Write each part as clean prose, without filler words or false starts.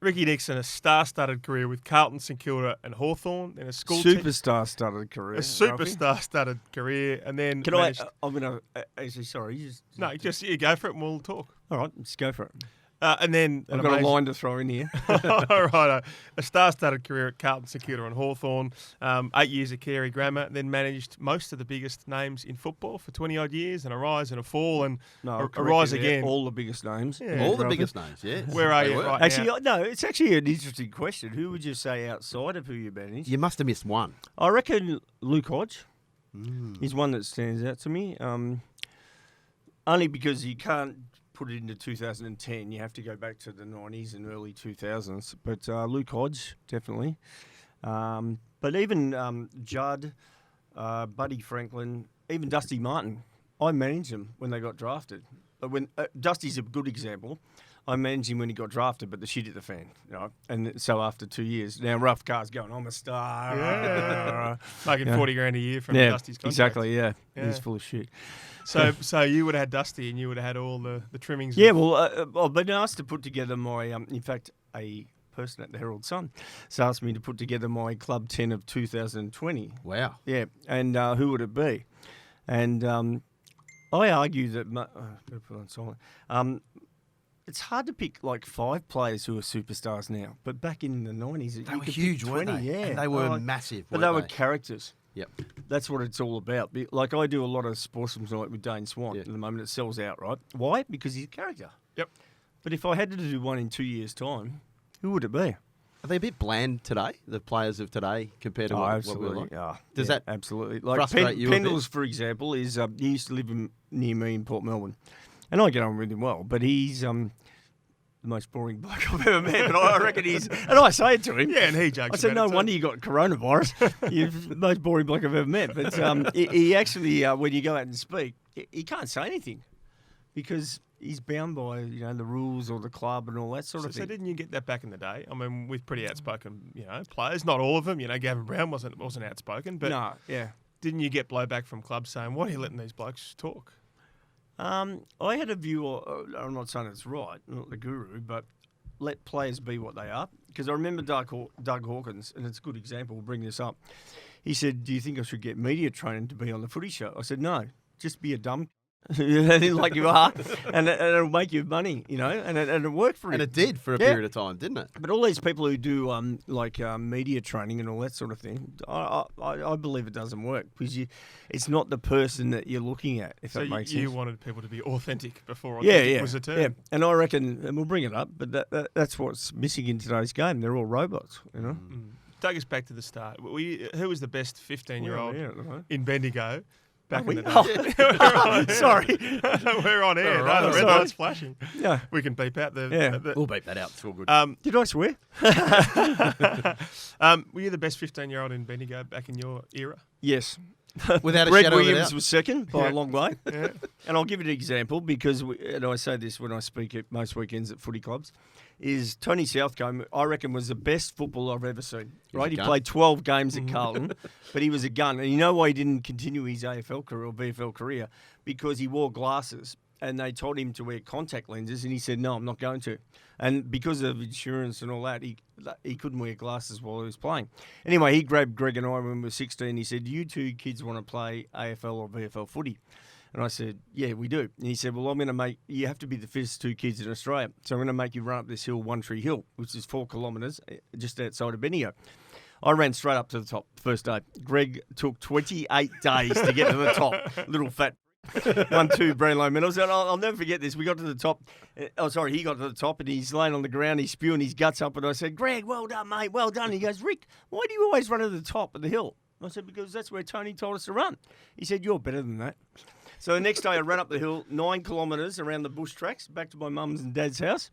Ricky Nixon, a star-studded career with Carlton, St Kilda and Hawthorn. Then a school Superstar-studded career. A superstar-studded career. And then I'm going to... Actually, sorry. You go for it and we'll talk. All right, just go for it. And then I've got a line to throw in here. All right, a star-studded career at Carlton, St Kilda and Hawthorn. 8 years at Carey Grammar, then managed most of the biggest names in football for 20-odd years, and a rise and a fall and a rise again. All the biggest names. Yeah. All the biggest names, yes. Where are you right now? No, it's actually an interesting question. Who would you say outside of who you managed? You must have missed one. I reckon Luke Hodge. He's one that stands out to me. Only because you can't put it into 2010. You have to go back to the 90s and early 2000s. But Luke Hodge, definitely. But even Judd, Buddy Franklin, even Dusty Martin, I managed them when they got drafted. But when Dusty's a good example. I managed him when he got drafted, but the shit hit the fan. You know? And so after 2 years, now Rough Car's going, I'm a star. Yeah. Making $40,000 a year from Dusty's contract. Exactly, yeah. He's full of shit. So you would have had Dusty and you would have had all the trimmings. Yeah, I've been asked to put together my, in fact, a person at the Herald Sun has asked me to put together my Club 10 of 2020. Wow. Yeah, and who would it be? And I argue that, put on silent. It's hard to pick like 5 players who are superstars now, but back in the 90s, they were huge, weren't they? Yeah, and they were massive. But they were characters. Yep. That's what it's all about. Like I do a lot of sports like with Dane Swan at the moment. It sells out, right? Why? Because he's a character. Yep. But if I had to do one in 2 years' time, who would it be? Are they a bit bland today, the players of today, compared to what we were like? Does that absolutely like frustrate you? Pendles, for example, is he used to live near me in Port Melbourne, and I get on with him well. But he's the most boring bloke I've ever met. But I reckon he's, and I say it to him. Yeah, and he jokes. I said, no wonder you got coronavirus. You're the most boring bloke I've ever met. But he actually, when you go out and speak, he can't say anything because he's bound by the rules or the club and all that sort of thing. So didn't you get that back in the day? I mean, with pretty outspoken players, not all of them. Gavin Brown wasn't outspoken, but no, yeah. Didn't you get blowback from clubs saying, "Why are you letting these blokes talk?" I had a view. I'm not saying it's right, not the guru, but let players be what they are. Because I remember Doug Hawkins, and it's a good example. We'll bring this up. He said, "Do you think I should get media training to be on the footy show?" I said, "No, just be a dumb." Like you are, and it'll make you money, and it worked for him. And it did for a period of time, didn't it? But all these people who do media training and all that sort of thing, I believe it doesn't work because it's not the person that you're looking at. If that makes sense. You wanted people to be authentic before authentic was a term. Yeah, and I reckon, and we'll bring it up, but that's what's missing in today's game. They're all robots, Take us back to the start. Who was the best 15-year-old in Bendigo? Back in the day. Sorry. We're on air. Right. No, the red light's flashing. Yeah. We can beep out the... Yeah. We'll beep that out. It's all good. Did I swear? Were you the best 15-year-old in Bendigo back in your era? Yes. Without a Greg shadow of a Williams doubt. was second by a long way. Yeah. And I'll give you an example because, and I say this when I speak at most weekends at footy clubs, is Tony Southcombe, I reckon, was the best footballer I've ever seen. Right? He played 12 games at Carlton, but he was a gun. And you know why he didn't continue his AFL career or VFL career? Because he wore glasses. And they told him to wear contact lenses, and he said, "No, I'm not going to." And because of insurance and all that, he couldn't wear glasses while he was playing. Anyway, he grabbed Greg and I when we were 16. He said, "Do you two kids want to play AFL or VFL footy?" And I said, "Yeah, we do." And he said, "Well, you have to be the fittest 2 kids in Australia. So I'm going to make you run up this hill, One Tree Hill, which is 4 kilometres just outside of Bendigo." I ran straight up to the top the first day. Greg took 28 days to get to the top. Little fat 1-2 Brownlow medals. And I'll never forget this. We got to the top. He got to the top and he's laying on the ground. He's spewing his guts up. And I said, "Greg, well done, mate. Well done." He goes, "Rick, why do you always run to the top of the hill?" I said, "Because that's where Tony told us to run." He said, "You're better than that." So the next day I ran up the hill 9 kilometres around the bush tracks back to my mum's and dad's house.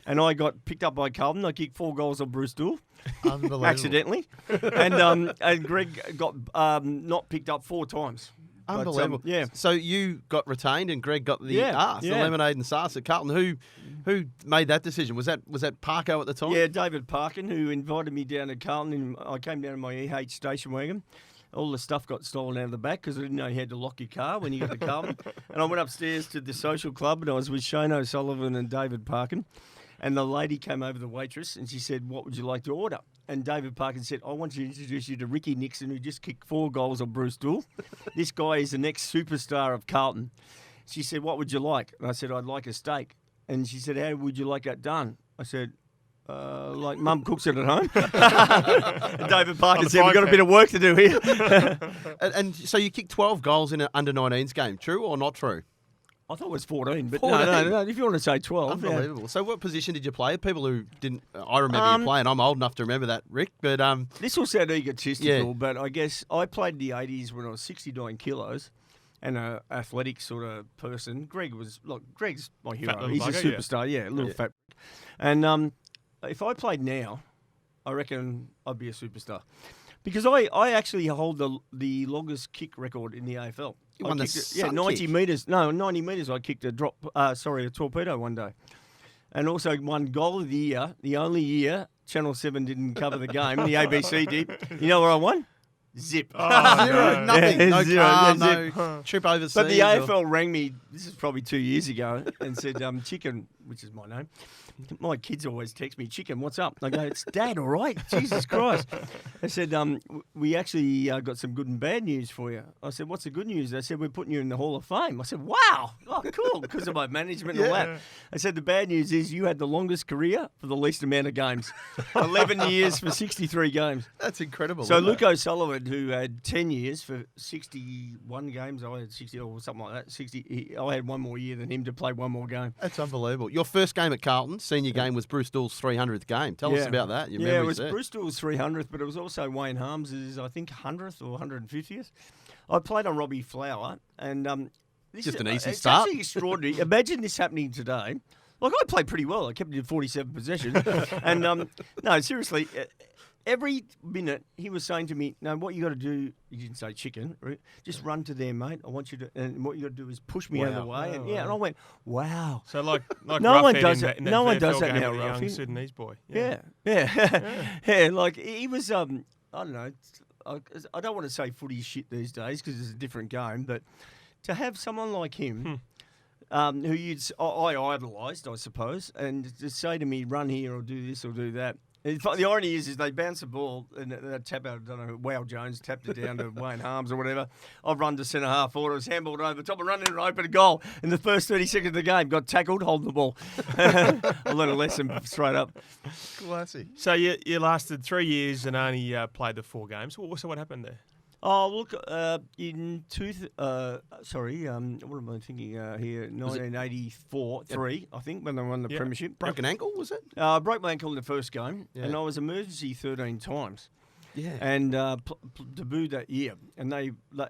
And I got picked up by Carlton. I kicked 4 goals on Bruce Dool. Unbelievable. Accidentally. And Greg got not picked up 4 times. Unbelievable. Yeah. So you got retained and Greg got the arse, the lemonade and sauce at Carlton. Who made that decision? Was that Parko at the time? Yeah, David Parkin, who invited me down to Carlton. And I came down in my EH station wagon. All the stuff got stolen out of the back because I didn't know you had to lock your car when you got to Carlton. And I went upstairs to the social club and I was with Shane O'Sullivan and David Parkin. And the lady came over, the waitress, and she said, "What would you like to order?" And David Parkin said, "I want to introduce you to Ricky Nixon, who just kicked 4 goals on Bruce Doull. This guy is the next superstar of Carlton." She said, "What would you like?" And I said, "I'd like a steak." And she said, "How would you like that done?" I said, "Like Mum cooks it at home." And David Parkin said, "We've got a bit of work to do here." and so you kicked 12 goals in an under-19s game. True or not true? I thought it was 14, but 14. No, if you want to say 12. Unbelievable. Yeah. So what position did you play? People who didn't... I remember you playing. I'm old enough to remember that, Rick. But this will sound egotistical, but I guess I played in the 80s when I was 69 kilos and an athletic sort of person. Greg's my hero. He's a superstar, little fat. And if I played now, I reckon I'd be a superstar. Because I actually hold the longest kick record in the AFL. You won the 90 metres. No, 90 metres I kicked a torpedo one day. And also won goal of the year, the only year Channel 7 didn't cover the game, the ABC did. You know where I won? Zip. Oh, zero. Nothing. Yeah, no zero. car, Yeah, no trip overseas. But the AFL rang me, this is probably 2 years ago, and said, Chicken, which is my name, my kids always text me, "Chicken, what's up?" I go, "It's Dad, all right?" Jesus Christ. They said, "We actually got some good and bad news for you." I said, "What's the good news?" They said, "We're putting you in the Hall of Fame." I said, "Wow, oh, cool," because of my management and all that. I said, "The bad news is you had the longest career for the least amount of games. 11 years for 63 games. That's incredible. So Luke O'Sullivan, who had 10 years for 61 games, I had 60 or something like that. 60. I had one more year than him to play one more game. That's unbelievable. Your first game at Carlton, senior game, was Bruce Doull's 300th game. Tell us about that. Your it was there. Bruce Doull's 300th, but it was also Wayne Harms's, I think, 100th or 150th. I played on Robbie Flower, and this just is an easy it's start. actually extraordinary. Imagine this happening today. Like, I played pretty well. I kept it in 47 possessions. And, no, seriously, every minute he was saying to me, "No, what you got to do," he didn't say chicken, right? "Just run to there, mate. I want you to, and what you got to do is push me out of the way." And and I went, "Wow." So like no one does that. it. No one does that now, Ruffy. Young Ruffy. Sudanese boy. Yeah. Like he was. I don't know. I don't want to say footy shit these days because it's a different game, but to have someone like him. Who I idolised, I suppose, and to say to me, "Run here or do this or do that." The irony is they bounce the ball and they tap out, I don't know, Wow Jones tapped it down to Wayne Harms or whatever. I've run to centre half forward, I was handballed over the top and run in and open a goal. In the first 30 seconds of the game, got tackled, holding the ball. I learned a lesson straight up. Classy. So you lasted 3 years and only played the 4 games. So what happened there? Oh, look, what am I thinking here? 1984, I think, when they won the premiership. Broken ankle, was it? Broke my ankle in the first game, and I was emergency 13 times. Yeah. And debuted that year. And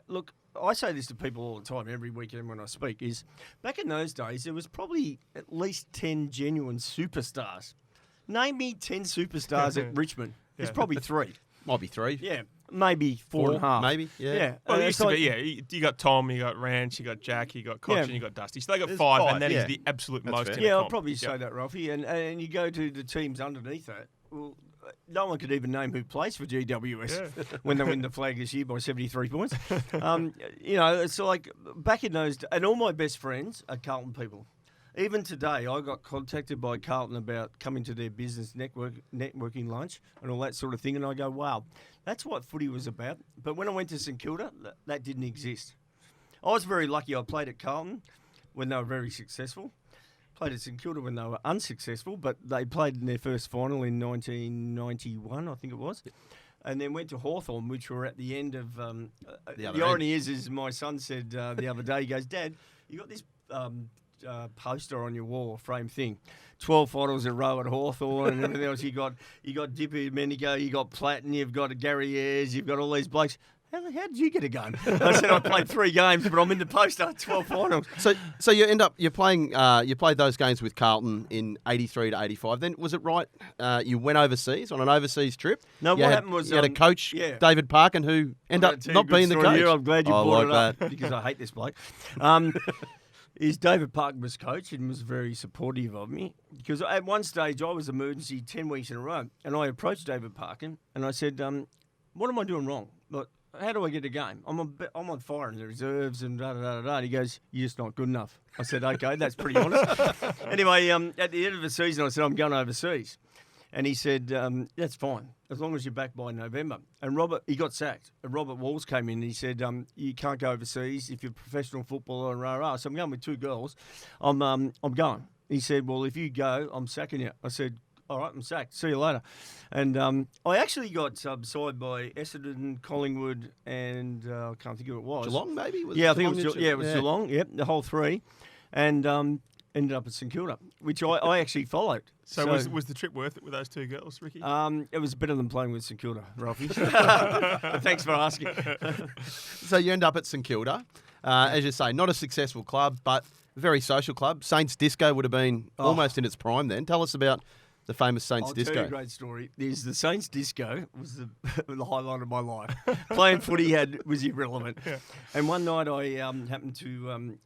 look, I say this to people all the time, every weekend when I speak, is back in those days, there was probably at least 10 genuine superstars. Name me 10 superstars at Richmond. There's probably 3. Might be 3. Yeah. Maybe 4.5. Maybe, yeah. Well, it used to be, you got Tom, you got Ranch, you got Jack, you got Koch, and you got Dusty. So they got 5, and that is the absolute most fair. in the I'll comp. probably say that, Ralphie. And you go to the teams underneath that, well, no one could even name who plays for GWS when they win the flag this year by 73 points. It's like back in those days, and all my best friends are Carlton people. Even today, I got contacted by Carlton about coming to their business networking lunch and all that sort of thing, and I go, wow, that's what footy was about. But when I went to St Kilda, that didn't exist. I was very lucky. I played at Carlton when they were very successful. Played at St Kilda when they were unsuccessful, but they played in their first final in 1991, I think it was. And then went to Hawthorn, which were at the end of... the irony is my son said the other day, he goes, "Dad, you got this... poster on your wall, frame thing, 12 finals in a row at Hawthorn and everything else. You got Dippy Menigo, you got Platten, you've got Gary Ayres, you've got all these blokes. How did you get a game?" I said, "I played 3 games, but I'm in the poster, 12 finals." So you're playing. You played those games with Carlton in 83 to 85. Then was it right? You went overseas on an overseas trip. No, what happened was you had a coach, David Parkin, who ended up not being the coach. Here. I'm glad you brought it up that. because I hate this bloke. David Parkin was coach and was very supportive of me because at one stage I was emergency 10 weeks in a row, and I approached David Parkin and I said, "What am I doing wrong? Look, how do I get a game? I'm on fire in the reserves and da-da-da-da-da. And he goes, you're just not good enough. I said, okay, that's pretty honest. Anyway, at the end of the season, I said, I'm going overseas. And he said, that's fine, as long as you're back by November. And he got sacked. And Robert Walls came in and he said, you can't go overseas if you're a professional footballer and rah-rah. So I'm going with 2 girls. I'm going. He said, well, if you go, I'm sacking you. I said, all right, I'm sacked. See you later. And I actually got signed by Essendon, Collingwood, and I can't think of who it was. Geelong, maybe? I think it was. It was Geelong. Yep, the whole 3, and ended up at St Kilda, which I actually followed. So was the trip worth it with those 2 girls, Ricky? It was better than playing with St Kilda, Ralphie. Thanks for asking. So you end up at St Kilda, as you say, not a successful club, but a very social club. Saints Disco would have been almost in its prime then. Tell us about the famous Saints Disco. I'll tell you a great story. The Saints Disco was the highlight of my life. Playing footy was irrelevant. Yeah. And one night I happened to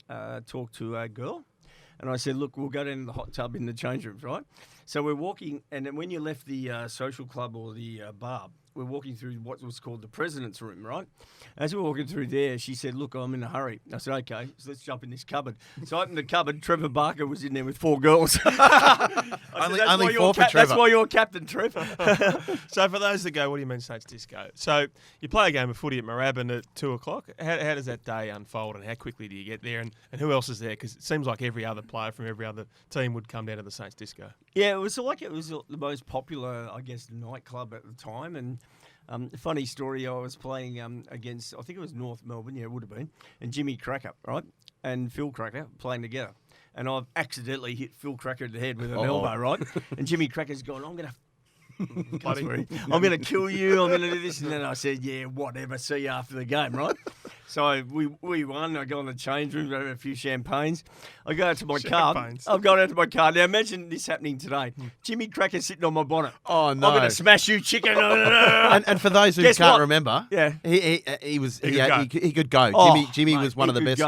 talk to a girl, and I said, look, we'll go down to the hot tub in the change rooms, right? So we're walking, and then when you left the social club or the bar, we're walking through what was called the president's room, right? As we're walking through there, she said, look, I'm in a hurry. I said, okay, so let's jump in this cupboard. So I opened the cupboard. Trevor Barker was in there with 4 girls. Only 4 for Trevor. That's why you're captain, Trev. So for those that go, what do you mean Saints Disco? So you play a game of footy at Moorabbin at 2 o'clock. How does that day unfold and how quickly do you get there? And who else is there? Because it seems like every other player from every other team would come down to the Saints Disco. Yeah, it was the most popular, I guess, nightclub at the time. And funny story, I was playing against, I think it was North Melbourne, yeah, it would have been, and Jimmy Cracker, right, and Phil Cracker playing together. And I've accidentally hit Phil Cracker in the head with an elbow, right? And Jimmy Cracker's gone, I'm going to kill you, I'm going to do this. And then I said, yeah, whatever, see you after the game, right? So we won. I go in the change room, have a few champagnes. I go out to my car. I've gone out to my car. Now imagine this happening today. Jimmy Cracker sitting on my bonnet. Oh, no. I'm going to smash you, chicken. and for those who can't remember, yeah, he could go. Jimmy was one of the best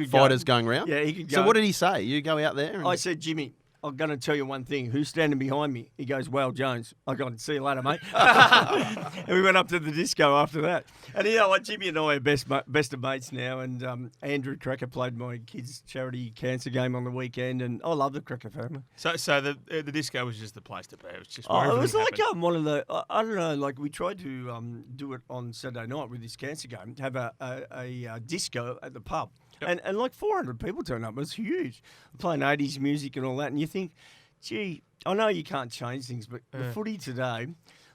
fighters going around. Yeah, he could go. So what did he say? You go out there? I said, Jimmy, I'm going to tell you one thing. Who's standing behind me? He goes, Well Jones. I go, see you later, mate. And we went up to the disco after that. And you know what? Jimmy and I are best of mates now. And Andrew Cracker played my kids' charity cancer game on the weekend. And I love the Cracker family. So the disco was just the place to be. It was just it was like one of the, I don't know, like we tried to do it on Saturday night with this cancer game, have a disco at the pub. Yep. And like 400 people turned up. It was huge. Playing 80s music and all that. And you think, gee, I know you can't change things, but the footy today,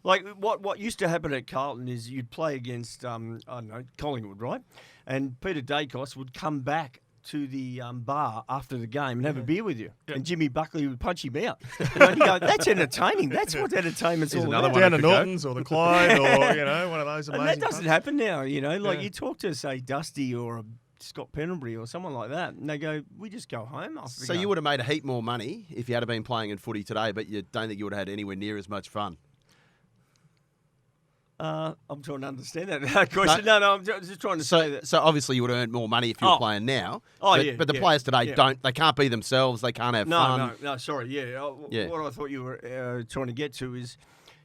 like what used to happen at Carlton is you'd play against, I don't know, Collingwood, right? And Peter Dacos would come back to the bar after the game and have a beer with you. Yep. And Jimmy Buckley would punch him out. And you go, that's entertaining. That's what entertainment's all about. Down to Norton's or the Clyde or, one of those amazing And that doesn't happen now, like you talk to, say, Dusty or Scott Pendlebury or someone like that, and they go, we just go home after the game. You would have made a heap more money if you had been playing in footy today, but you don't think you would have had anywhere near as much fun? I'm trying to understand that question. No, I'm just trying to say that. So obviously you would have earned more money if you were playing now. But the players today they can't be themselves, they can't have fun. No, sorry, What I thought you were trying to get to is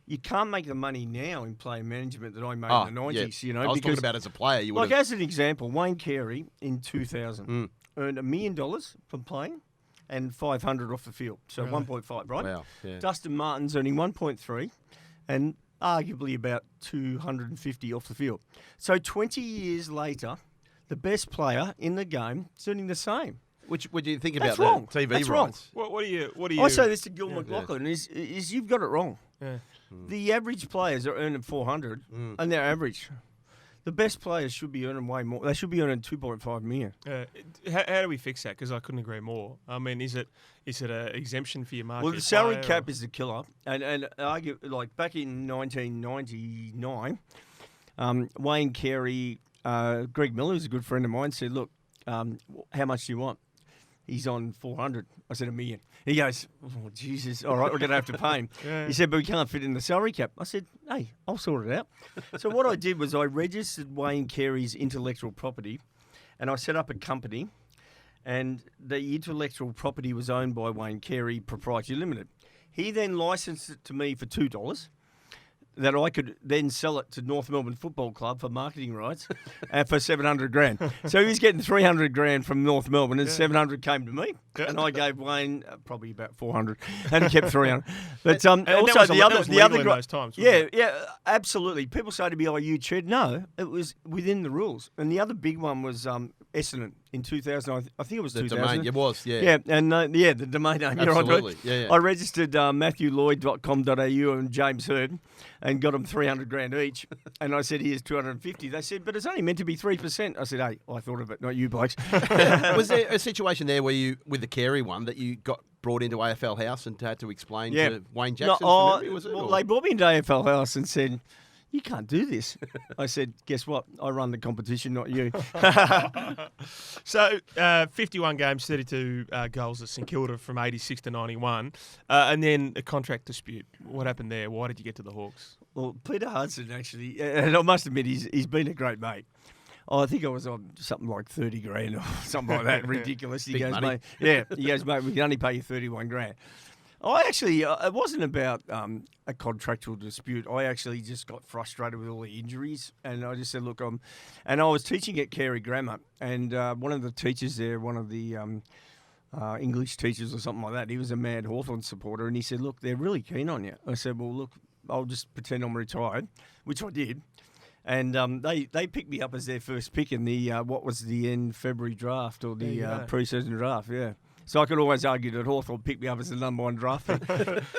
you can't make the money now in player management that I made in the 90s, I was talking about as a player. You would as an example, Wayne Carey in 2000 earned $1 million from playing and 500 off the field. So 1.5, right? Wow. Yeah. Dustin Martin's earning 1.3 and arguably about 250 off the field. So 20 years later, the best player in the game is earning the same. Which would you think about wrong. The TV That's rights? Wrong. What do you? I say this to Gil McLaughlin is you've got it wrong. Yeah. The average players are earning 400, and they're average. The best players should be earning way more. They should be earning 2.5 million. How do we fix that? Because I couldn't agree more. I mean, is it an exemption for your market? Well, the salary cap is the killer, and argue like back in 1999, Wayne Carey, Greg Miller, who's a good friend of mine, said, "Look, how much do you want?" He's on 400. I said $1 million. He goes, oh, Jesus, all right, we're going to have to pay him. Yeah. He said, but we can't fit in the salary cap. I said, hey, I'll sort it out. So what I did was I registered Wayne Carey's intellectual property and I set up a company and the intellectual property was owned by Wayne Carey Proprietary Limited. He then licensed it to me for $2. that I could then sell it to North Melbourne Football Club for marketing rights for $700,000. So he was getting $300,000 from North Melbourne, and $700 came to me, and I gave Wayne probably about $400, and he kept $300. But also the other those times. Yeah, absolutely. People say to me, "Oh, you cheated." No, it was within the rules. And the other big one was Essendon in 2000. I think it was 2000. Domain, it was, yeah. Yeah, and the domain name. Absolutely, yeah. I registered MatthewLloyd.com.au and James Heard, and got them $300,000 each. And I said, "Here's $250." They said, "But it's only meant to be 3%." I said, "Hey, I thought of it, not you blokes." Was there a situation there where you, with the Carey one, that you got brought into AFL House and had to explain to Wayne Jackson? They brought me into AFL House and said, "You can't do this." I said, "Guess what? I run the competition, not you." So, 51 games, 32 goals at St Kilda from 86 to 91. And then a contract dispute. What happened there? Why did you get to the Hawks? Well, Peter Hudson, actually, and I must admit, he's been a great mate. I think I was on something like $30,000 or something like that. Ridiculous. He goes, money. "Mate, he goes, mate, we can only pay you $31,000. I actually, it wasn't about a contractual dispute. I actually just got frustrated with all the injuries, and I just said, "Look, and I was teaching at Carey Grammar, and one of the teachers there, one of the English teachers or something like that, he was a mad Hawthorn supporter, and he said, "Look, they're really keen on you." I said, "Well, look, I'll just pretend I'm retired," which I did. And they picked me up as their first pick in the what was the end February draft or the pre-season draft, yeah. So I could always argue that Hawthorn picked me up as the number one draft pick.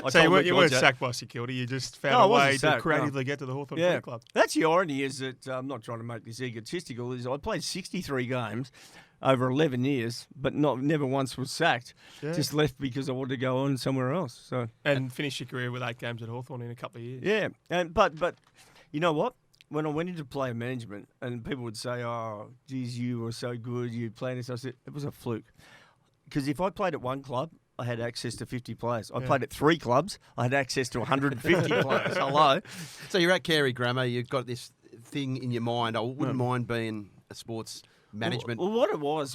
So you weren't sacked by St Kilda, you just found a way to creatively get to the Hawthorn Football Club. That's the irony, is that I'm not trying to make this egotistical, is I played 63 games over 11 years, but never once was sacked. Yeah. Just left because I wanted to go on somewhere else. So and finished your career with 8 games at Hawthorn in a couple of years. Yeah, but you know what? When I went into player management, and people would say, "Oh, geez, you were so good, you played this," I said, it was a fluke. Because if I played at one club, I had access to 50 players. I played at 3 clubs, I had access to 150 players. Hello. So you're at Carey Grammar, you've got this thing in your mind, I wouldn't mind being a sports management. Well, what it was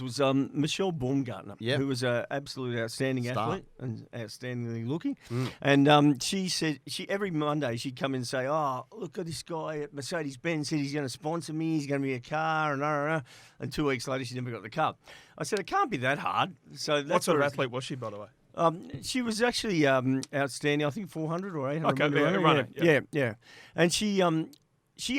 Michelle Baumgartner, who was an absolute outstanding athlete and outstandingly looking. And she said, every Monday she'd come in and say, "Oh, look at this guy at Mercedes-Benz, said he's going to sponsor me, he's going to be a car," and 2 weeks later she never got the car. I said, "It can't be that hard." So that's what sort of athlete was she, by the way? She was actually outstanding, I think 400 or 800. Okay, runner. Yeah. And she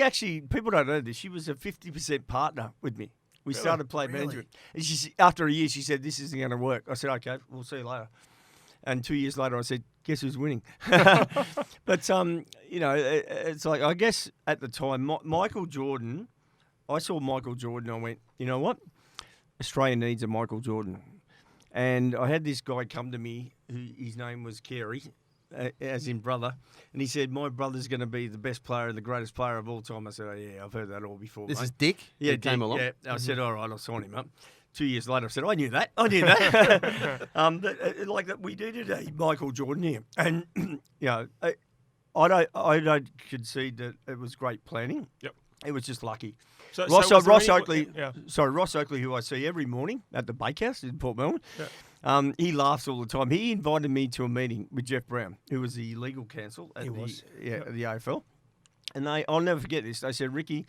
actually, people don't know this, she was a 50% partner with me. We started playing management. And after a year, she said, "This isn't going to work." I said, "Okay, we'll see you later." And 2 years later, I said, "Guess who's winning?" But, it's like, I guess at the time, Michael Jordan, I saw Michael Jordan, I went, "You know what? Australia needs a Michael Jordan." And I had this guy come to me, his name was Carey, as in brother, and he said, "My brother's going to be the best player and the greatest player of all time." I said, "Oh, yeah, I've heard that all before." This mate. Is Dick? Yeah, Dick came along. Yeah, I said, "All right, I'll sign him up." 2 years later, I said, I knew that. Like that, we needed a Michael Jordan here, and I don't concede that it was great planning. Yep, it was just lucky. So Ross Oakley, Ross Oakley, who I see every morning at the Bakehouse in Port Melbourne. Yeah. He laughs all the time. He invited me to a meeting with Jeff Brown, who was the legal counsel at the AFL. And I'll never forget this. They said, "Ricky,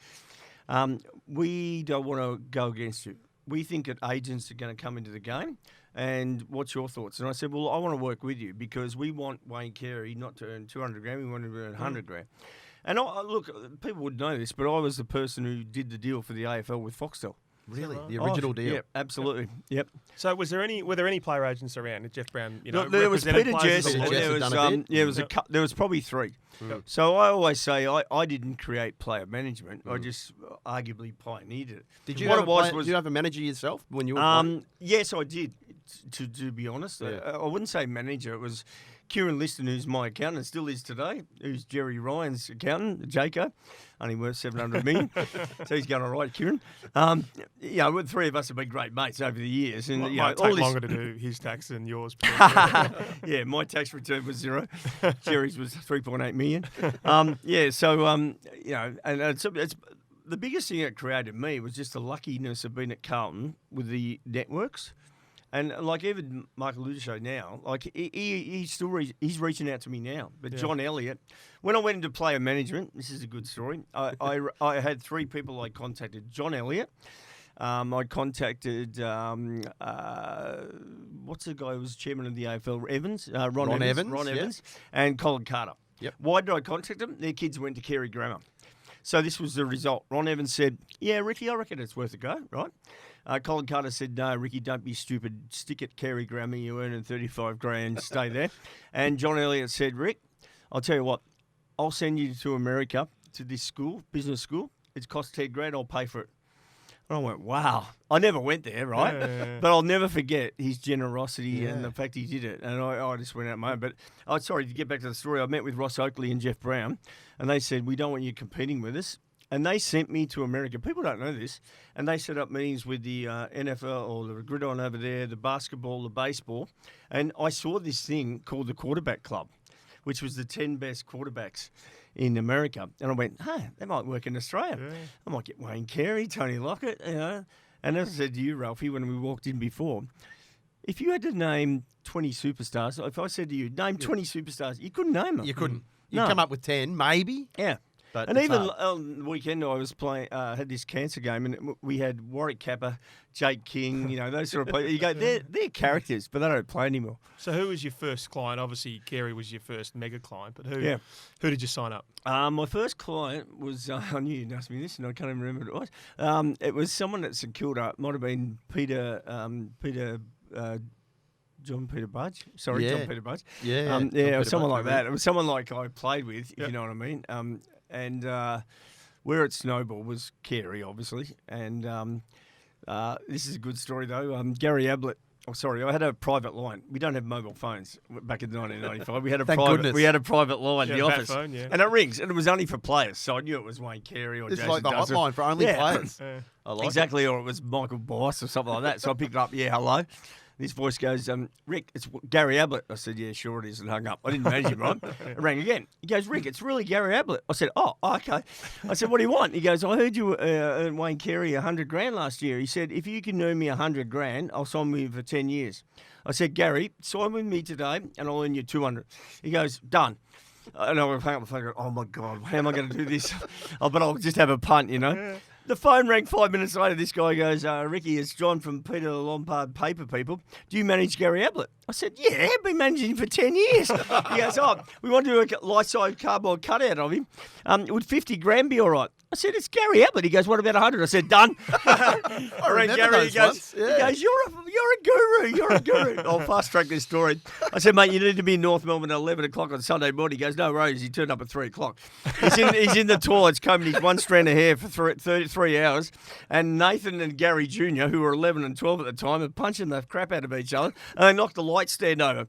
we don't want to go against you. We think that agents are going to come into the game. And what's your thoughts?" And I said, "Well, I want to work with you because we want Wayne Carey not to earn $200,000. We want him to earn $100,000. And look, people would know this, but I was the person who did the deal for the AFL with Foxtel. Really? The original deal? Yeah, absolutely. Yep. So were there any player agents around? Did Jeff Brown, there was Peter Jess. There was probably 3. Yep. So I always say I didn't create player management. I just arguably pioneered it. Did you have a manager yourself when you were playing? Yes, I did. To be honest, I wouldn't say manager. It was Kieran Liston, who's my accountant, still is today, who's Jerry Ryan's accountant, Jaco, only worth $700 million. So he's going all right, Kieran. The 3 of us have been great mates over the years. And, might take longer to do his tax than yours. Yeah, my tax return was 0. Jerry's was 3.8 million. And it's the biggest thing that created me was just the luckiness of being at Carlton with the networks. And like even Mark alluded to now, like he's still he's reaching out to me now. But John Elliott, when I went into player management, this is a good story. I had 3 people I contacted. John Elliott. I contacted what's the guy who was chairman of the AFL? Ron Evans, and Colin Carter. Yep. Why did I contact them? Their kids went to Carey Grammar. So this was the result. Ron Evans said, "Yeah, Ricky, I reckon it's worth a go." Right? Colin Carter said, "No, Ricky, don't be stupid. Stick at Carey Grammar. You're earning $35,000. Stay there." And John Elliott said, "Rick, I'll tell you what. I'll send you to America to this school, business school. It's cost $10,000. I'll pay for it." And I went, wow. I never went there, right? But I'll never forget his generosity and the fact he did it. And I just went out my own. But sorry, to get back to the story, I met with Ross Oakley and Jeff Brown, and they said, "We don't want you competing with us." And they sent me to America. People don't know this. And they set up meetings with the NFL or the gridiron over there, the basketball, the baseball. And I saw this thing called the Quarterback Club, which was the 10 best quarterbacks in America. And I went, hey, that might work in Australia. Yeah. I might get Wayne Carey, Tony Lockett, you know. And as I said to you, Ralphie, when we walked in before, if you had to name 20 superstars, if I said to you, name 20 superstars, you couldn't name them. You couldn't. You'd come up with 10, maybe. Yeah. But and even on the weekend, I was playing, had this cancer game, and we had Warwick Kappa, Jake King, you know, those sort of players. You go, they're characters, but they don't play anymore. So who was your first client? Obviously, Carey was your first mega client, but who did you sign up? My first client was, I knew you'd ask me this, and I can't even remember who it was. It was someone at St Kilda. It might have been John Peter Budge. Sorry, John Peter Budge. Yeah, it was someone like that. It was someone like I played with, if you know what I mean. And where it snowballed was Carey, obviously. And this is a good story, though. Gary Ablett. Oh, sorry, I had a private line. We don't have mobile phones back in 1995. We had a private line in the office, phone, and it rings, and it was only for players. So I knew it was Wayne Carey or it's Jason like the Dawson. hotline for only players. I like exactly, or it was Michael Boyce or something like that. So I picked it up. Yeah, hello. This voice goes, Rick, it's Gary Ablett. I said, yeah, sure it is, and hung up. I didn't manage him, right? I rang again. He goes, Rick, it's really Gary Ablett. I said, oh, okay. I said, what do you want? He goes, I heard you earned Wayne Carey $100,000 last year. He said, if you can earn me $100,000, I'll sign with you for 10 years. I said, Gary, sign with me today, and I'll earn you $200. He goes, done. And I went, hang up the phone, and go, oh, my God, how am I going to do this? But I'll just have a punt, you know. Yeah. The phone rang 5 minutes later. This guy goes, Ricky, it's John from Peter Lombard Paper People. Do you manage Gary Ablett? I said, yeah, I've been managing him for 10 years. He goes, oh, we want to do a life-size cardboard cutout of him. Would $50,000 be all right? I said, it's Gary Ablett. He goes, what about 100? I said, done. I rang Gary. He goes, you're a guru. You're a guru. I'll fast-track this story. I said, mate, you need to be in North Melbourne at 11 o'clock on Sunday morning. He goes, no worries. He turned up at 3 o'clock. He's in the toilets combing his one strand of hair for 33 hours. And Nathan and Gary Jr., who were 11 and 12 at the time, are punching the crap out of each other. And they knocked the light stand over.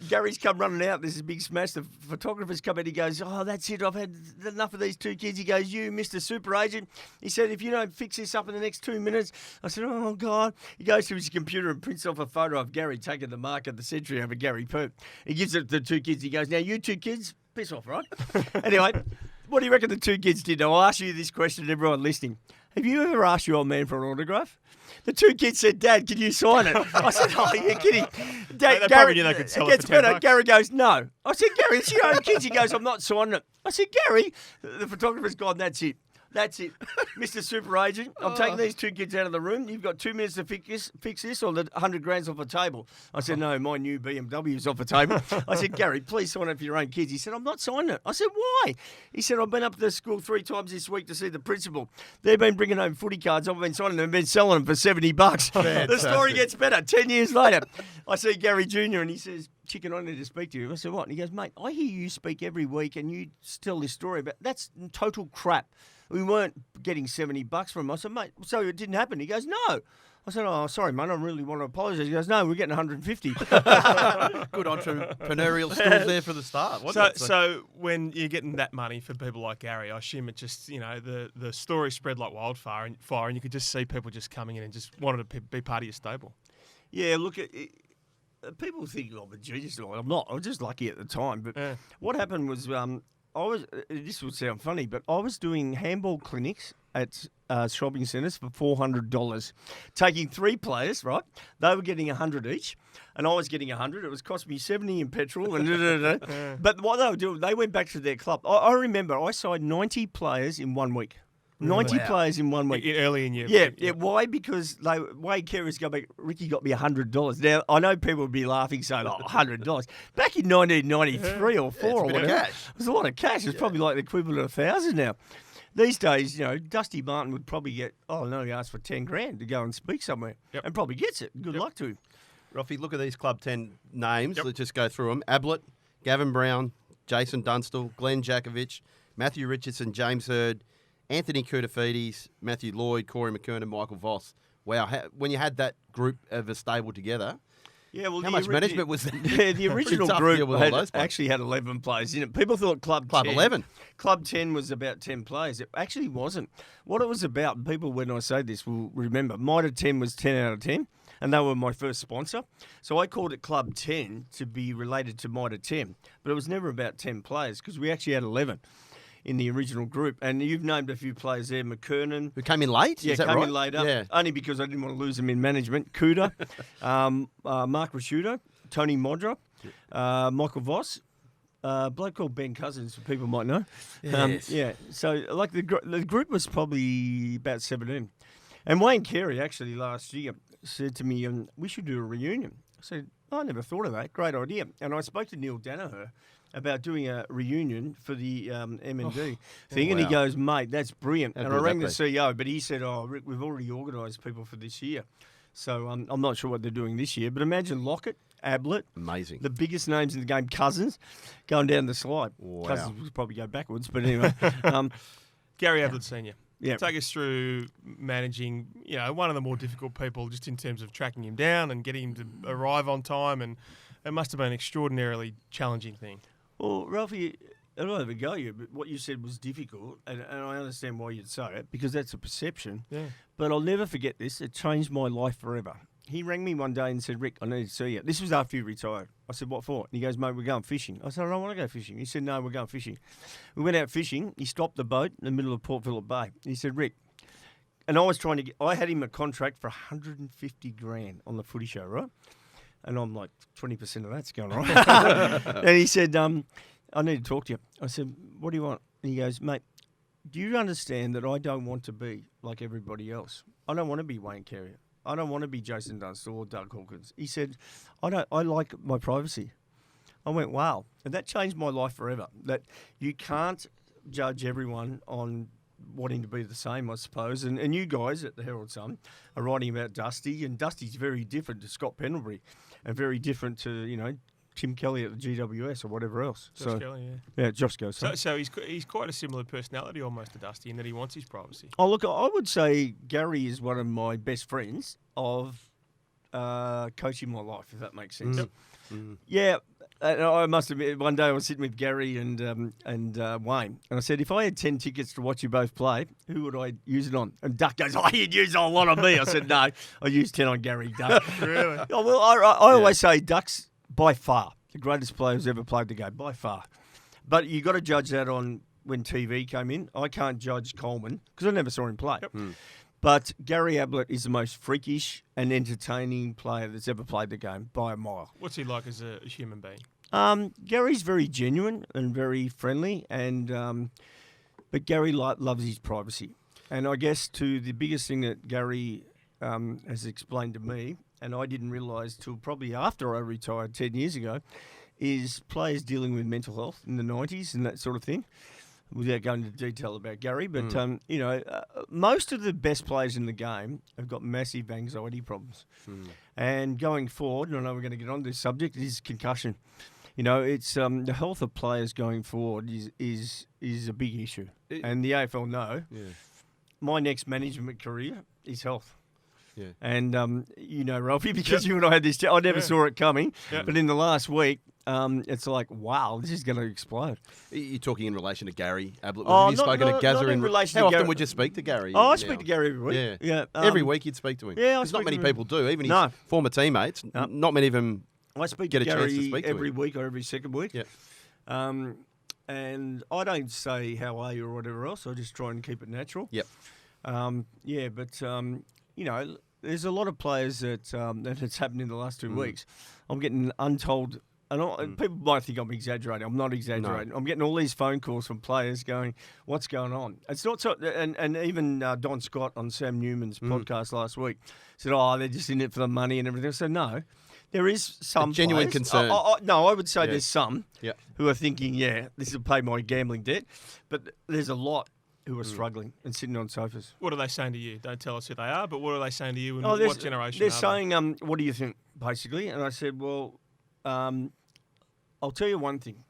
Gary's come running out. There's a big smash. The photographer's come in. He goes, oh, that's it. I've had enough of these two kids. He goes, you, Mr. Super Agent. He said, if you don't fix this up in the next 2 minutes. I said, oh, God. He goes to his computer and prints off a photo of Gary taking the mark of the century over Gary Poop. He gives it to the two kids. He goes, now, you two kids, piss off, right? Anyway, what do you reckon the two kids did? I'll ask you this question, everyone listening. Have you ever asked your old man for an autograph? The two kids said, Dad, can you sign it? I said, oh, you're kidding. Dad, Gary, they could sell it gets for $10. better. Gary goes, no. I said, Gary, it's your own kids. He goes, I'm not signing it. I said, Gary, the photographer's gone, that's it. That's it. Mr. Super Agent, I'm taking these two kids out of the room. You've got 2 minutes to fix this or the $100,000's off the table. I said, no, my new BMW's off the table. I said, Gary, please sign it for your own kids. He said, I'm not signing it. I said, why? He said, I've been up to the school 3 times this week to see the principal. They've been bringing home footy cards. I've been signing them and been selling them for $70. The story gets better. 10 years later, I see Gary Jr. and he says, Chicken, I need to speak to you. I said, what? And he goes, mate, I hear you speak every week and you tell this story, but that's total crap. We weren't getting $70 from him. I said, mate, so it didn't happen. He goes, no. I said, oh, sorry, mate, I really want to apologise. He goes, no, we're getting 150. Good entrepreneurial skills there for the start. So when you're getting that money for people like Gary, I assume it just, you know, the story spread like wildfire and you could just see people just coming in and just wanted to be part of your stable. Yeah, look, people think I'm a genius. I'm not. I was just lucky at the time. But what happened was, this would sound funny, but I was doing handball clinics at shopping centres for $400, taking 3 players, right? They were getting 100 each, and I was getting 100. It was costing me 70 in petrol. And But what they were doing, they went back to their club. I remember I signed 90 players in 1 week. 90 players in 1 week. Early in your... Yeah. Why? Because Wade Carey's got me, Ricky got me $100. Now, I know people would be laughing saying, $100. Back in 1993 or 4 or whatever, it was a lot of cash. It's probably like the equivalent of 1,000 now. These days, Dusty Martin would probably get, he asked for 10 grand to go and speak somewhere and probably gets it. Good luck to him. Ruffy, look at these Club 10 names. Let's just go through them. Ablett, Gavin Brown, Jason Dunstall, Glenn Jakovich, Matthew Richardson, James Hurd, Anthony Koutafidis, Matthew Lloyd, Corey McKernan, Michael Voss. Wow, when you had that group of a stable together, how much management was there? Yeah, the original group actually had 11 players in it. People thought Club 11. Club 10 was about 10 players. It actually wasn't. What it was about, people, when I say this, will remember, Mitre 10 was 10 out of 10, and they were my first sponsor. So I called it Club 10 to be related to Mitre 10. But it was never about 10 players because we actually had 11. In the original group, and you've named a few players there. McKernan, who came in late, came in later. Yeah. Only because I didn't want to lose them in management. Kuda, Mark Rashudo, Tony Modra, Michael Voss, a bloke called Ben Cousins, people might know. Yes. So like the group was probably about 17, and Wayne Carey actually last year said to me, "We should do a reunion." I said, "I never thought of that. Great idea." And I spoke to Neil Danaher about doing a reunion for the MND thing. And he goes, "Mate, that's brilliant." And I rang the CEO, but he said, "Rick, we've already organised people for this year." So I'm not sure what they're doing this year. But imagine Lockett, Ablett. Amazing. The biggest names in the game, Cousins, going down the slide. Wow. Cousins will probably go backwards, but anyway. Gary Ablett Sr. Yeah. Take us through managing, one of the more difficult people just in terms of tracking him down and getting him to arrive on time. And it must have been an extraordinarily challenging thing. Well, Ralphie, I don't have a go you, but what you said was difficult, and I understand why you'd say it, because that's a perception. Yeah. But I'll never forget this. It changed my life forever. He rang me one day and said, "Rick, I need to see you." This was after you retired. I said, "What for?" And he goes, "Mate, we're going fishing." I said, "I don't want to go fishing." He said, "No, we're going fishing." We went out fishing. He stopped the boat in the middle of Port Phillip Bay. He said, "Rick," and I was trying to I had him a contract for 150 grand on the footy show, right? And I'm like, 20% of that's going on. And he said, "I need to talk to you." I said, "What do you want?" And he goes, "Mate, do you understand that I don't want to be like everybody else? I don't want to be Wayne Carey. I don't want to be Jason Dunstall or Doug Hawkins." He said, I like my privacy." I went, wow. And that changed my life forever. That you can't judge everyone on wanting to be the same, I suppose. And you guys at the Herald Sun are writing about Dusty, and Dusty's very different to Scott Pendlebury and very different to, Tim Kelly at the GWS or whatever else. Josh Kelly, yeah. Josh goes. So he's quite a similar personality almost to Dusty in that he wants his privacy. Oh, look, I would say Gary is one of my best friends of coaching my life, if that makes sense. Yeah, I must admit, one day I was sitting with Gary and Wayne, and I said, if I had 10 tickets to watch you both play, who would I use it on? And Duck goes, you'd use a lot on me. I said, no, I used 10 on Gary. Duck. Really? Oh, well, I always say Duck's by far the greatest player who's ever played the game, by far. But you got to judge that on when TV came in. I can't judge Coleman because I never saw him play. Yep. But Gary Ablett is the most freakish and entertaining player that's ever played the game by a mile. What's he like as a human being? Gary's very genuine and very friendly, and but Gary loves his privacy. And I guess the biggest thing that Gary has explained to me, and I didn't realise till probably after I retired 10 years ago, is players dealing with mental health in the 90s and that sort of thing. Without going into detail about Gary, but most of the best players in the game have got massive anxiety problems. And going forward, and I know we're going to get on this subject, is concussion. It's the health of players going forward is a big issue, and the AFL know. Yeah. My next management career is health. Yeah. And Ralphie, because you and I had this, I never saw it coming, but in the last week. It's like, wow, this is going to explode. You're talking in relation to Gary Ablett. Have you spoken to Gazza in relation to How often would you speak to Gary? I speak to Gary every week. Yeah. Every week you'd speak to him. Yeah, because not many people do. Even his former teammates, not many of them I speak get to a Gary chance to speak to him. Every week or every second week. Yeah. And I don't say how are you or whatever else. I just try and keep it natural. Yep. You know, there's a lot of players that it's happened in the last 2 weeks. I'm getting untold. And people might think I'm exaggerating. I'm not exaggerating. No. I'm getting all these phone calls from players going, "What's going on?" It's not so. And even Don Scott on Sam Newman's podcast last week said, "Oh, they're just in it for the money and everything." So no, there is some genuine players. concern. No, I would say there's some who are thinking, "Yeah, this will pay my gambling debt," but there's a lot who are struggling and sitting on sofas. What are they saying to you? Don't tell us who they are, but what are they saying to you and what generation they're are saying, what do you think, basically? And I said, well, I'll tell you one thing.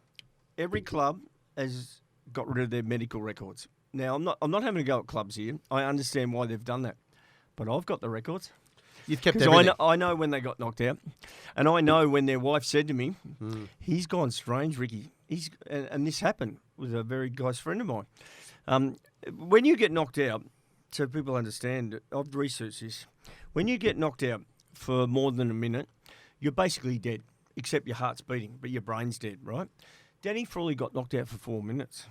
Every club has got rid of their medical records. Now, I'm not having a go at clubs here. I understand why they've done that. But I've got the records. You've kept everything. I know when they got knocked out. And I know when their wife said to me, he's gone strange, Ricky. And this happened with a very close friend of mine. When you get knocked out, so people understand, I've researched this. When you get knocked out for more than a minute, you're basically dead, except your heart's beating, but your brain's dead, right? Danny Frawley got knocked out for 4 minutes.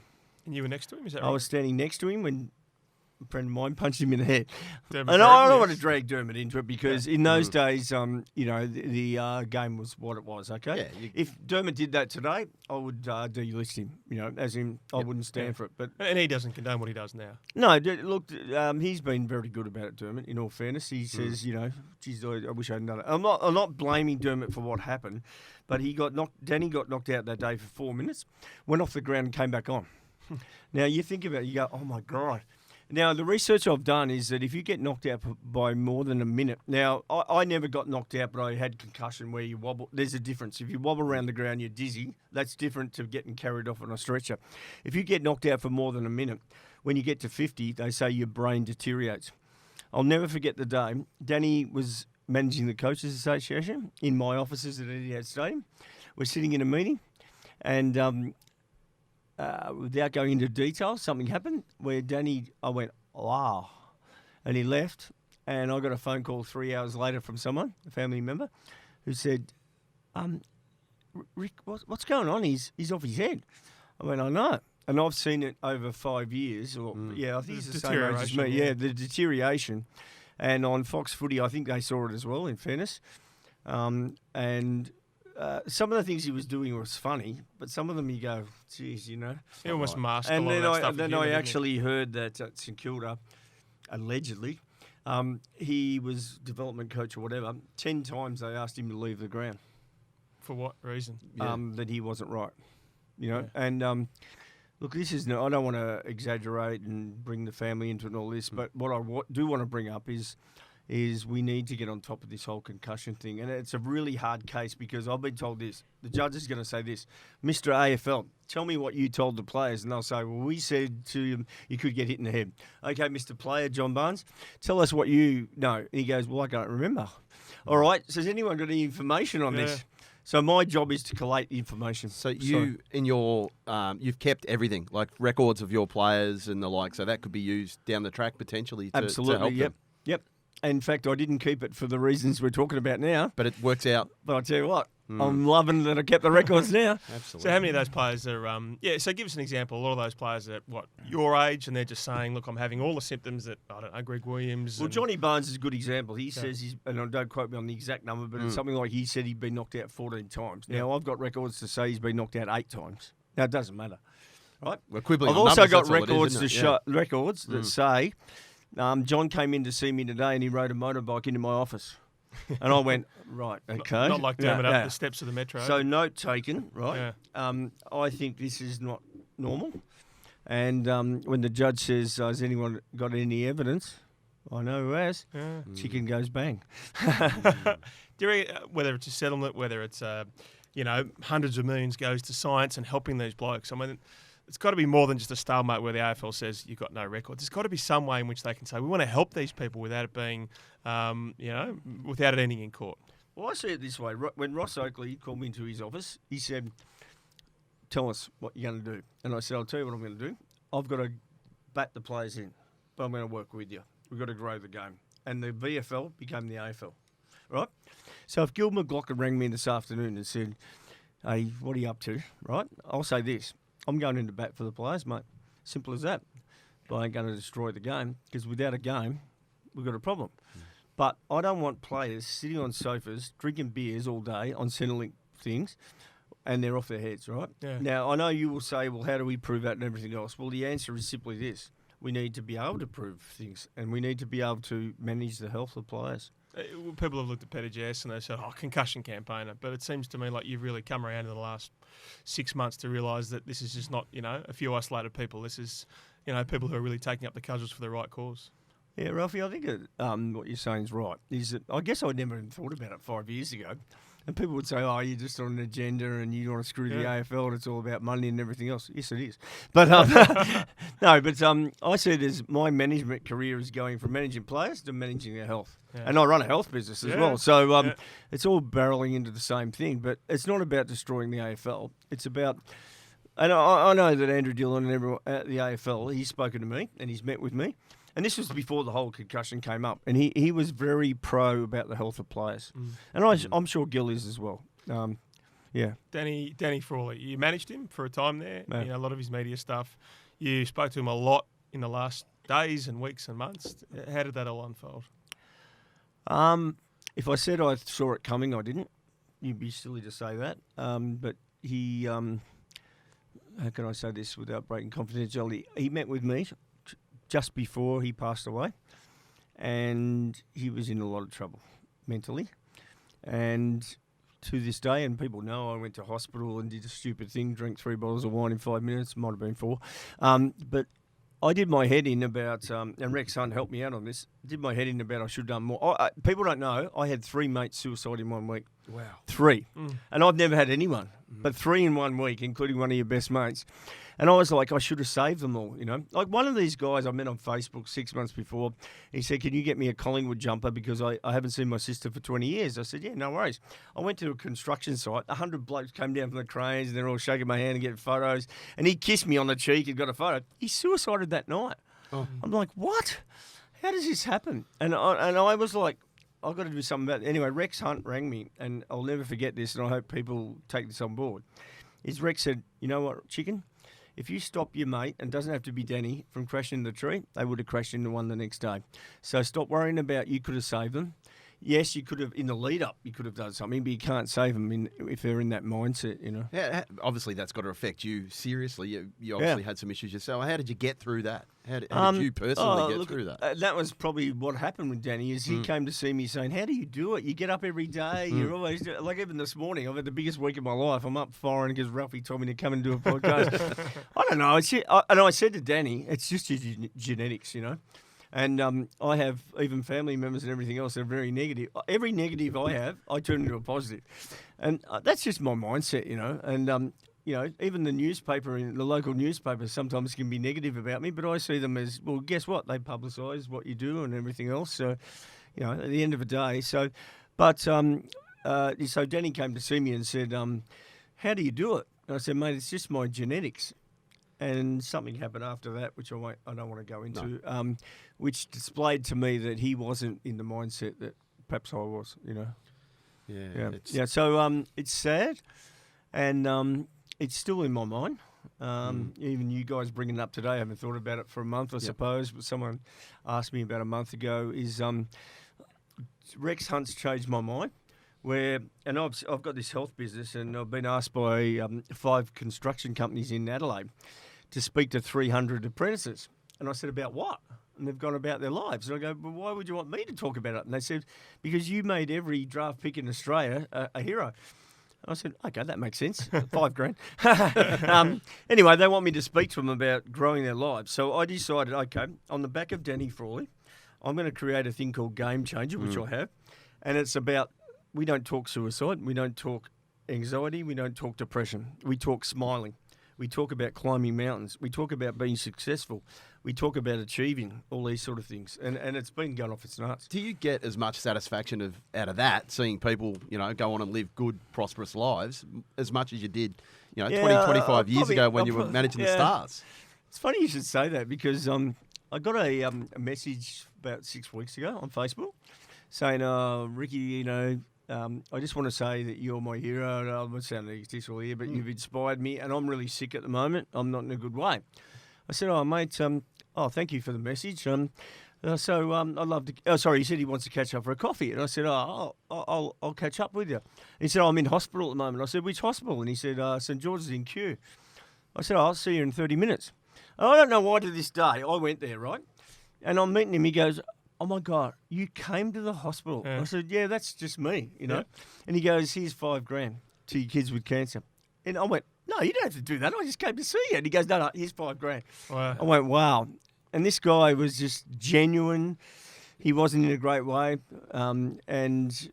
And you were next to him, is that right? I was standing next to him when a friend of mine punched him in the head. Dermot And I don't want to drag Dermot into it because in those days, you know, the game was what it was, okay? Yeah, if Dermot did that today, I would delist him, you know, as in I wouldn't stand for it. But And he doesn't condone what he does now. No, look, he's been very good about it, Dermot, in all fairness. He says, you know, geez, I wish I hadn't done it. I'm not blaming Dermot for what happened, but Danny got knocked out that day for 4 minutes, went off the ground and came back on. Now, you think about it, you go, oh, my God. Now, the research I've done is that if you get knocked out by more than a minute, now, I never got knocked out, but I had concussion where you wobble. There's a difference. If you wobble around the ground, you're dizzy. That's different to getting carried off on a stretcher. If you get knocked out for more than a minute, when you get to 50, they say your brain deteriorates. I'll never forget the day. Danny was managing the Coaches Association in my offices at Etihad Stadium. We're sitting in a meeting, and without going into detail, something happened where I went, wow. And he left, and I got a phone call 3 hours later from someone, a family member, who said, Rick, what's going on? He's off his head. I went, I know. And I've seen it over 5 years. I think he's the same age as me. Yeah, the deterioration. And on Fox Footy, I think they saw it as well, in fairness. Some of the things he was doing was funny, but some of them you go, geez, you know. He almost masked and a lot of that stuff. Then I actually heard that at St Kilda, allegedly, he was development coach or whatever. 10 times they asked him to leave the ground. For what reason? That he wasn't right. You know, and look, this is I don't want to exaggerate and bring the family into it and all this, but what I do want to bring up is we need to get on top of this whole concussion thing. And it's a really hard case because I've been told this. The judge is going to say this, Mr. AFL, tell me what you told the players. And they'll say, well, we said to him you could get hit in the head. Okay, Mr. Player, John Barnes, tell us what you know. And he goes, well, I can't remember. All right, so has anyone got any information on this? So my job is to collate the information. So you've kept everything, like records of your players and the like, so that could be used down the track potentially to help them. Yep. In fact, I didn't keep it for the reasons we're talking about now. But it works out. But I'll tell you what, I'm loving that I kept the records now. Absolutely. So how many of those players are, so give us an example. A lot of those players are, your age, and they're just saying, look, I'm having all the symptoms that, I don't know, Greg Williams. Well, Johnny Barnes is a good example. He says and don't quote me on the exact number, but it's something like he said he'd been knocked out 14 times. Now, I've got records to say he's been knocked out 8 times. Now, it doesn't matter, right? I've also got records that say... John came in to see me today and he rode a motorbike into my office. And I went, right, okay. Not like Dermot up the steps of the metro. So note taken, right? Yeah. I think this is not normal. And when the judge says, has anyone got any evidence? I know who has. Yeah. Chicken goes bang. Do you whether it's a settlement, whether it's, hundreds of millions goes to science and helping these blokes? I mean... It's got to be more than just a stalemate where the AFL says you've got no records. There's got to be some way in which they can say, we want to help these people without it being, without it ending in court. Well, I see it this way. When Ross Oakley called me into his office, he said, tell us what you're going to do. And I said, I'll tell you what I'm going to do. I've got to bat the players in, but I'm going to work with you. We've got to grow the game. And the VFL became the AFL, right? So if Gil McLaughlin rang me this afternoon and said, hey, what are you up to, right? I'll say this. I'm going into bat for the players, mate. Simple as that. but ain't going to destroy the game, because without a game, we've got a problem. But I don't want players sitting on sofas, drinking beers all day on Centrelink things, and they're off their heads, right? Yeah. Now, I know you will say, well, how do we prove that and everything else? Well, the answer is simply this. We need to be able to prove things, and we need to be able to manage the health of players. People have looked at Peter Jess and they said, concussion campaigner. But it seems to me like you've really come around in the last 6 months to realise that this is just not, a few isolated people. This is, people who are really taking up the cudgels for the right cause. Yeah, Ralphie, I think what you're saying is right. Is that I guess I never even thought about it 5 years ago. And people would say, you're just on an agenda and you want to screw the AFL and it's all about money and everything else. Yes, it is. But no, but I see it as my management career is going from managing players to managing their health. Yeah. And I run a health business as well. So it's all barreling into the same thing. But it's not about destroying the AFL. It's about... And I know that Andrew Dillon and everyone at the AFL, he's spoken to me and he's met with me. And this was before the whole concussion came up. And he was very pro about the health of players. And I'm sure Gil is as well. Danny Frawley, you managed him for a time there. Yeah. A lot of his media stuff. You spoke to him a lot in the last days and weeks and months. How did that all unfold? If I said I saw it coming, I didn't. You'd be silly to say that. But he, how can I say this without breaking confidentiality? He met with me just before he passed away, and he was in a lot of trouble mentally. And to this day, and people know I went to hospital and did a stupid thing, drank 3 bottles of wine in 5 minutes, might have been 4. But I did my head in about, and Rex Hunt helped me out on this, did my head in about I should have done more. People don't know, I had 3 mates suicide in 1 week. Wow. 3. And I've never had anyone, but 3 in 1 week, including one of your best mates. And I was like, I should have saved them all, Like one of these guys I met on Facebook 6 months before, he said, can you get me a Collingwood jumper because I haven't seen my sister for 20 years. I said, yeah, no worries. I went to a construction site. 100 blokes came down from the cranes and they're all shaking my hand and getting photos. And he kissed me on the cheek and got a photo. He suicided that night. Oh. I'm like, what? How does this happen? And I was like, I've got to do something about it. Anyway, Rex Hunt rang me, and I'll never forget this, and I hope people take this on board. Rex said, you know what, chicken? If you stop your mate, and it doesn't have to be Danny, from crashing in the tree, they would have crashed into one the next day. So stop worrying about you could have saved them. Yes, you could have, in the lead-up, you could have done something, but you can't save them if they're in that mindset, Yeah, obviously that's got to affect you seriously. You obviously had some issues yourself. How did you get through that? How did you personally get through that? That was probably what happened with Danny, is he came to see me saying, how do you do it? You get up every day. You're always, like even this morning, I've had the biggest week of my life. I'm up firing because Ralphie told me to come and do a podcast. I don't know. And I said to Danny, it's just your genetics, And I have even family members and everything else that are very negative. Every negative I have, I turn into a positive. And that's just my mindset, And, even the newspaper, the local newspaper sometimes can be negative about me, but I see them as, well, guess what? They publicise what you do and everything else. So, at the end of the day. So Danny came to see me and said, how do you do it? And I said, mate, it's just my genetics. And something happened after that, which I don't want to go into, which displayed to me that he wasn't in the mindset that perhaps I was, Yeah. So it's sad, and it's still in my mind. Even you guys bringing it up today, I haven't thought about it for a month, I suppose. But someone asked me about a month ago, is Rex Hunt's changed my mind. And I've got this health business, and I've been asked by 5 construction companies in Adelaide to speak to 300 apprentices. And I said, about what? And they've gone about their lives. And I go, well, why would you want me to talk about it? And they said, because you made every draft pick in Australia a hero. And I said, okay, that makes sense. $5,000. Anyway, they want me to speak to them about growing their lives. So I decided, okay, on the back of Danny Frawley, I'm going to create a thing called Game Changer, which I have. And it's about, we don't talk suicide, we don't talk anxiety, we don't talk depression. We talk smiling. We talk about climbing mountains. We talk about being successful. We talk about achieving all these sort of things. And it's been going off its nuts. Do you get as much satisfaction out of that, seeing people, go on and live good, prosperous lives, as much as you did, 20, 25 years ago when you were managing the Stars? It's funny you should say that, because I got a message about 6 weeks ago on Facebook saying, Ricky, I just want to say that you're my hero. I'm not sounding egotistical here, but you've inspired me, and I'm really sick at the moment. I'm not in a good way. I said, "Oh, mate, thank you for the message. I'd love to." Oh, sorry, he said he wants to catch up for a coffee, and I said, I'll catch up with you. He said, I'm in hospital at the moment. I said, which hospital? And he said, St George's in Kew. I said, I'll see you in 30 minutes. And I don't know why to this day I went there, right? And I'm meeting him. He goes, "Oh my God, you came to the hospital." Yeah. I said, "Yeah, that's just me, you know." Yeah. And he goes, "Here's $5,000 to your kids with cancer." And I went, "No, you don't have to do that. I just came to see you." And he goes, No, here's $5,000. Wow. I went, wow. And this guy was just genuine. He wasn't in a great way. And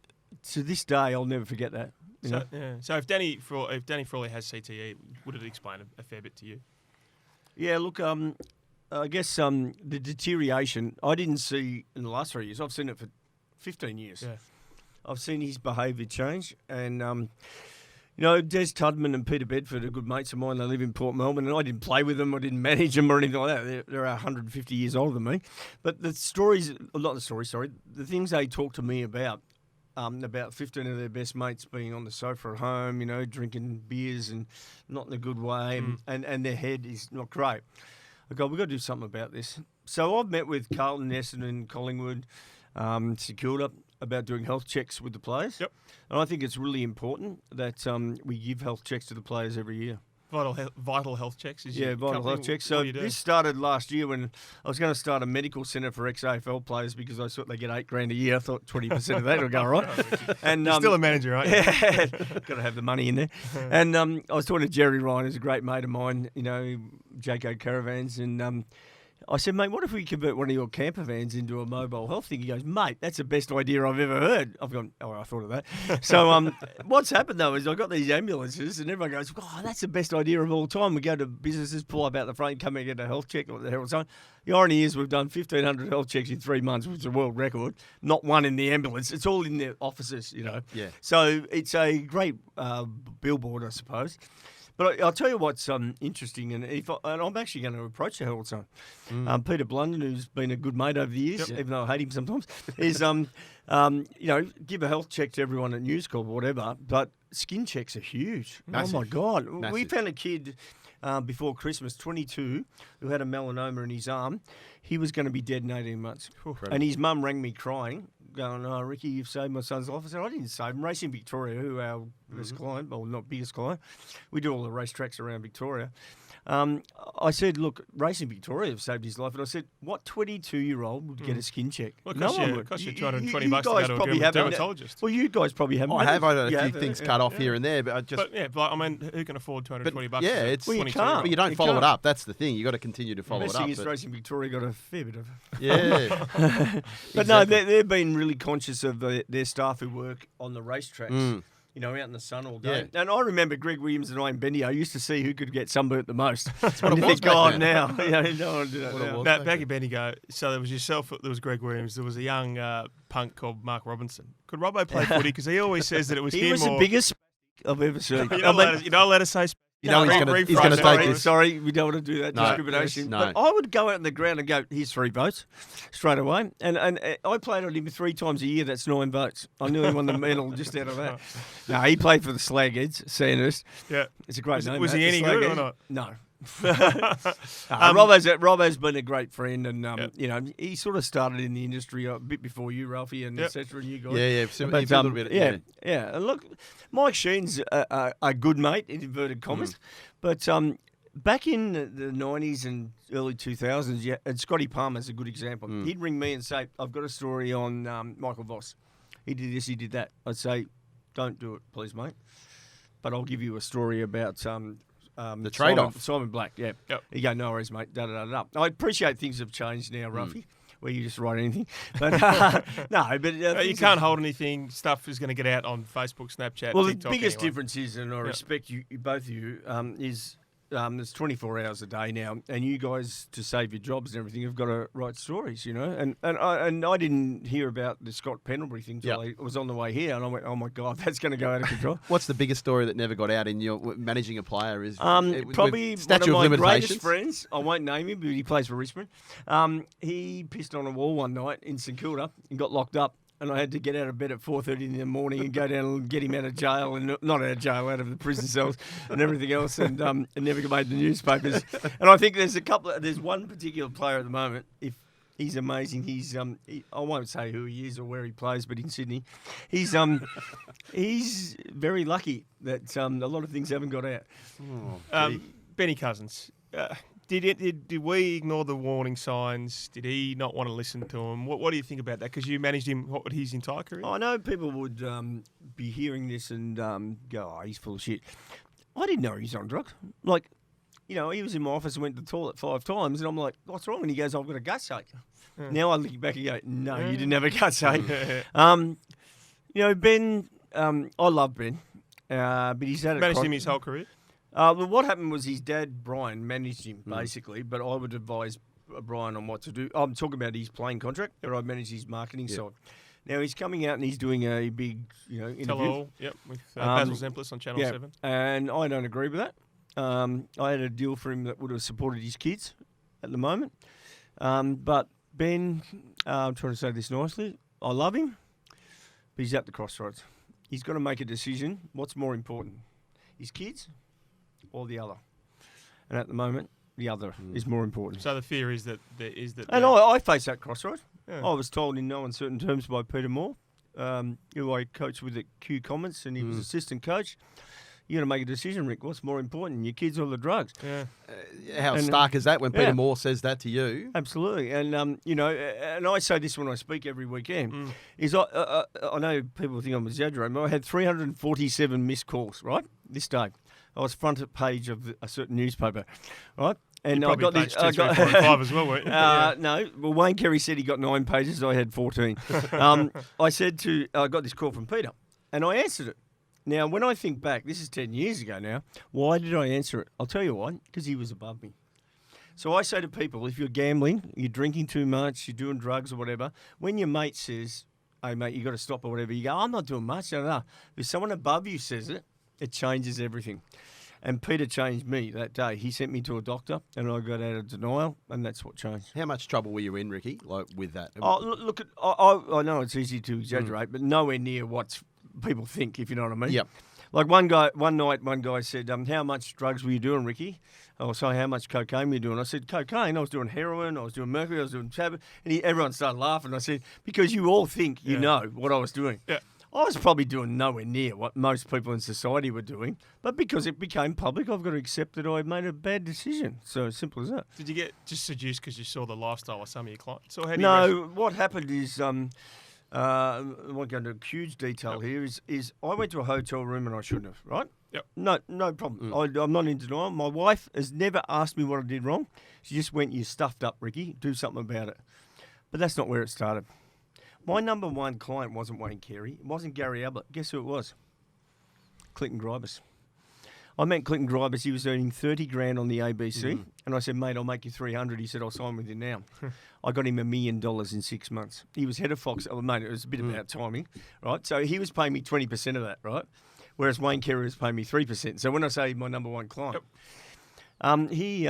to this day, I'll never forget that. You know? Yeah. So if Danny Frawley has CTE, would it explain a fair bit to you? Yeah, look, I guess the deterioration I didn't see in the last 3 years. I've seen it for 15 years. Yeah. I've seen his behaviour change. And, you know, Des Tudman and Peter Bedford are good mates of mine. They live in Port Melbourne, and I didn't play with them. I didn't manage them or anything like that. They're 150 years older than me. But the things they talk to me about 15 of their best mates being on the sofa at home, you know, drinking beers and not in a good way, and their head is not great. I go, we've got to do something about this. So I've met with Carlton, Essendon, Collingwood, St Kilda about doing health checks with the players. Yep. And I think it's really important that we give health checks to the players every year. Vital health checks? Vital health checks. So this started last year when I was going to start a medical centre for ex-AFL players because I thought they get $8,000 a year. I thought 20% of that would go right. And you're still a manager, aren't you? Yeah, got to have the money in there. And I was talking to Jerry Ryan, who's a great mate of mine, you know, Jayco Caravans, and I said, mate, what if we convert one of your camper vans into a mobile health thing? He goes, mate, that's the best idea I've ever heard. I've gone, oh, I thought of that. So what's happened, though, is I got these ambulances and everyone goes, oh, that's the best idea of all time. We go to businesses, pull up out the front, come and get a health check. What the hell was on? The irony is we've done 1,500 health checks in 3 months, which is a world record. Not one in the ambulance. It's all in the offices, you know. Yeah. So it's a great billboard, I suppose. But I'll tell you what's interesting, and I'm actually going to approach the Herald Sun. Peter Blunden, who's been a good mate over the years, even though I hate him sometimes, is you know, give a health check to everyone at News Corp or whatever. But skin checks are huge. Massive. Oh my God! Massive. We found a kid before Christmas, 22, who had a melanoma in his arm. He was going to be dead in 18 months, and his mum rang me crying, going, "Oh, Ricky, you've saved my son's life." I said, "I didn't save him." Racing Victoria, who our best client, well, not biggest client, we do all the racetracks around Victoria. I said, "Look, Racing Victoria have saved his life," and I said, "What 22-year-old would get a skin check?" Well, it costs you $220 to go to a dermatologist. Well, you guys probably haven't. I have had a few things cut off here and there, but I mean, who can afford $220? Yeah, it's you can't. But you don't follow it up. That's the thing. You got to continue to follow it up. Racing Victoria got a fair bit of. Yeah. But no, they've been really conscious of their staff who work on the racetracks. You know, out in the sun all day. Yeah. And I remember Greg Williams and I in Bendigo used to see who could get sunburnt the most. That's what it was back then. Now. No one do that now. Back in Bendigo, so there was yourself, there was Greg Williams, there was a young punk called Mark Robinson. Could Robbo play footy? Because he always says that it was him. He was the biggest I've ever seen. You're not allowed to say. You know, he's going to take this. Sorry, we don't want to do that discrimination. No. But I would go out on the ground and go, here's 3 votes straight away. And I played on him 3 times a year. That's 9 votes. I nearly won the medal just out of that. No, he played for the Slagheads, Sandhurst. Yeah. It's a great name. Was he any good or not? No. Robbo's been a great friend, and you know, he sort of started in the industry a bit before you, Ralphie, and etc. And you guys, So but, a little bit, yeah. And look, Mike Sheen's a good mate in inverted commas, but back in the 90s and early 2000s, and Scotty Palmer's a good example. He'd ring me and say, "I've got a story on Michael Voss. He did this, he did that." I'd say, "Don't do it, please, mate. But I'll give you a story about." The trade-off. Simon Black, yeah. Yep. You go, "No worries, mate. Da-da-da-da." I appreciate things have changed now, Ruffy, where you just write anything. But you can't hold anything. Stuff is going to get out on Facebook, Snapchat, well, TikTok. The biggest difference is, and I respect you, both of you, is there's 24 hours a day now, and you guys, to save your jobs and everything, have got to write stories, you know. And I didn't hear about the Scott Pendlebury thing till I was on the way here, and I went, "Oh my God, that's going to go out of control." What's the biggest story that never got out in your managing a player? Is probably one of my greatest friends. I won't name him, but he plays for Richmond. He pissed on a wall one night in St Kilda and got locked up. and I had to get out of bed at 4:30 in the morning and go down and get him out of jail, and not out of jail, out of the prison cells and everything else, and never made the newspapers. And I think there's one particular player at the moment. If he's amazing, I won't say who he is or where he plays, but in Sydney, he's very lucky that a lot of things haven't got out. Benny Cousins. Did we ignore the warning signs? Did he not want to listen to him? What do you think about that? Because you managed him his entire career. I know people would be hearing this and go, "Oh, he's full of shit." I didn't know he was on drugs. Like, he was in my office and went to the toilet 5 times, and I'm like, "What's wrong?" And he goes, "I've got a gutsache." Yeah. Now I look back and go, "No, you didn't have a gutsache." Ben. I love Ben, but he's had managed him his whole career. Well, what happened was his dad, Brian, managed him, basically, but I would advise Brian on what to do. I'm talking about his playing contract, but I manage his marketing side. Now, he's coming out and he's doing a big, interview. Tell all, with Basil Zemplis on Channel 7. And I don't agree with that. I had a deal for him that would have supported his kids at the moment. But Ben, I'm trying to say this nicely, I love him, but he's at the crossroads. He's got to make a decision. What's more important, his kids or the other? And at the moment, the other is more important. So the fear is that And I face that crossroad. Yeah. I was told in no uncertain terms by Peter Moore, who I coached with at Q Comments, and he was assistant coach. You got to make a decision, Rick. What's more important, your kids or the drugs? Yeah. How stark is that when Peter Moore says that to you? Absolutely. And, and I say this when I speak every weekend, is I know people think I'm exaggerating, but I had 347 missed calls, right, this day. I was front page of a certain newspaper, right? And I got this. I got 5 as well, weren't you? No. Well, Wayne Carey said he got 9 pages. I had 14. I got this call from Peter, and I answered it. Now, when I think back, this is 10 years ago now, why did I answer it? I'll tell you why, because he was above me. So I say to people, if you're gambling, you're drinking too much, you're doing drugs or whatever, when your mate says, "Hey, mate, you got to stop," or whatever, you go, "I'm not doing much." No. If someone above you says it, it changes everything. And Peter changed me that day. He sent me to a doctor, and I got out of denial, and that's what changed. How much trouble were you in, Ricky, with that? Oh, look, I know it's easy to exaggerate, but nowhere near what people think, if you know what I mean. Yep. Like one night, one guy said, "How much drugs were you doing, Ricky?" Oh, so how much cocaine were you doing? I said, "Cocaine. I was doing heroin. I was doing mercury. I was doing tablet." And everyone started laughing. I said, "Because you all think you know what I was doing." Yeah. I was probably doing nowhere near what most people in society were doing, but because it became public, I've got to accept that I made a bad decision. So simple as that. Did you get just seduced because you saw the lifestyle of some of your clients? Or how what happened is, I won't go into huge detail here, is I went to a hotel room and I shouldn't have, right? Yep. No problem. I'm not in denial. My wife has never asked me what I did wrong. She just went, "You stuffed up, Ricky. Do something about it." But that's not where it started. My number one client wasn't Wayne Carey. It wasn't Gary Ablett. Guess who it was? Clinton Gribus. I met Clinton Gribus. He was earning 30 grand on the ABC. And I said, "Mate, I'll make you 300. He said, "I'll sign with you now." I got him $1 million in 6 months. He was head of Fox. Oh, mate, it was a bit about timing, right? So he was paying me 20% of that, right? Whereas Wayne Carey was paying me 3%. So when I say my number one client, he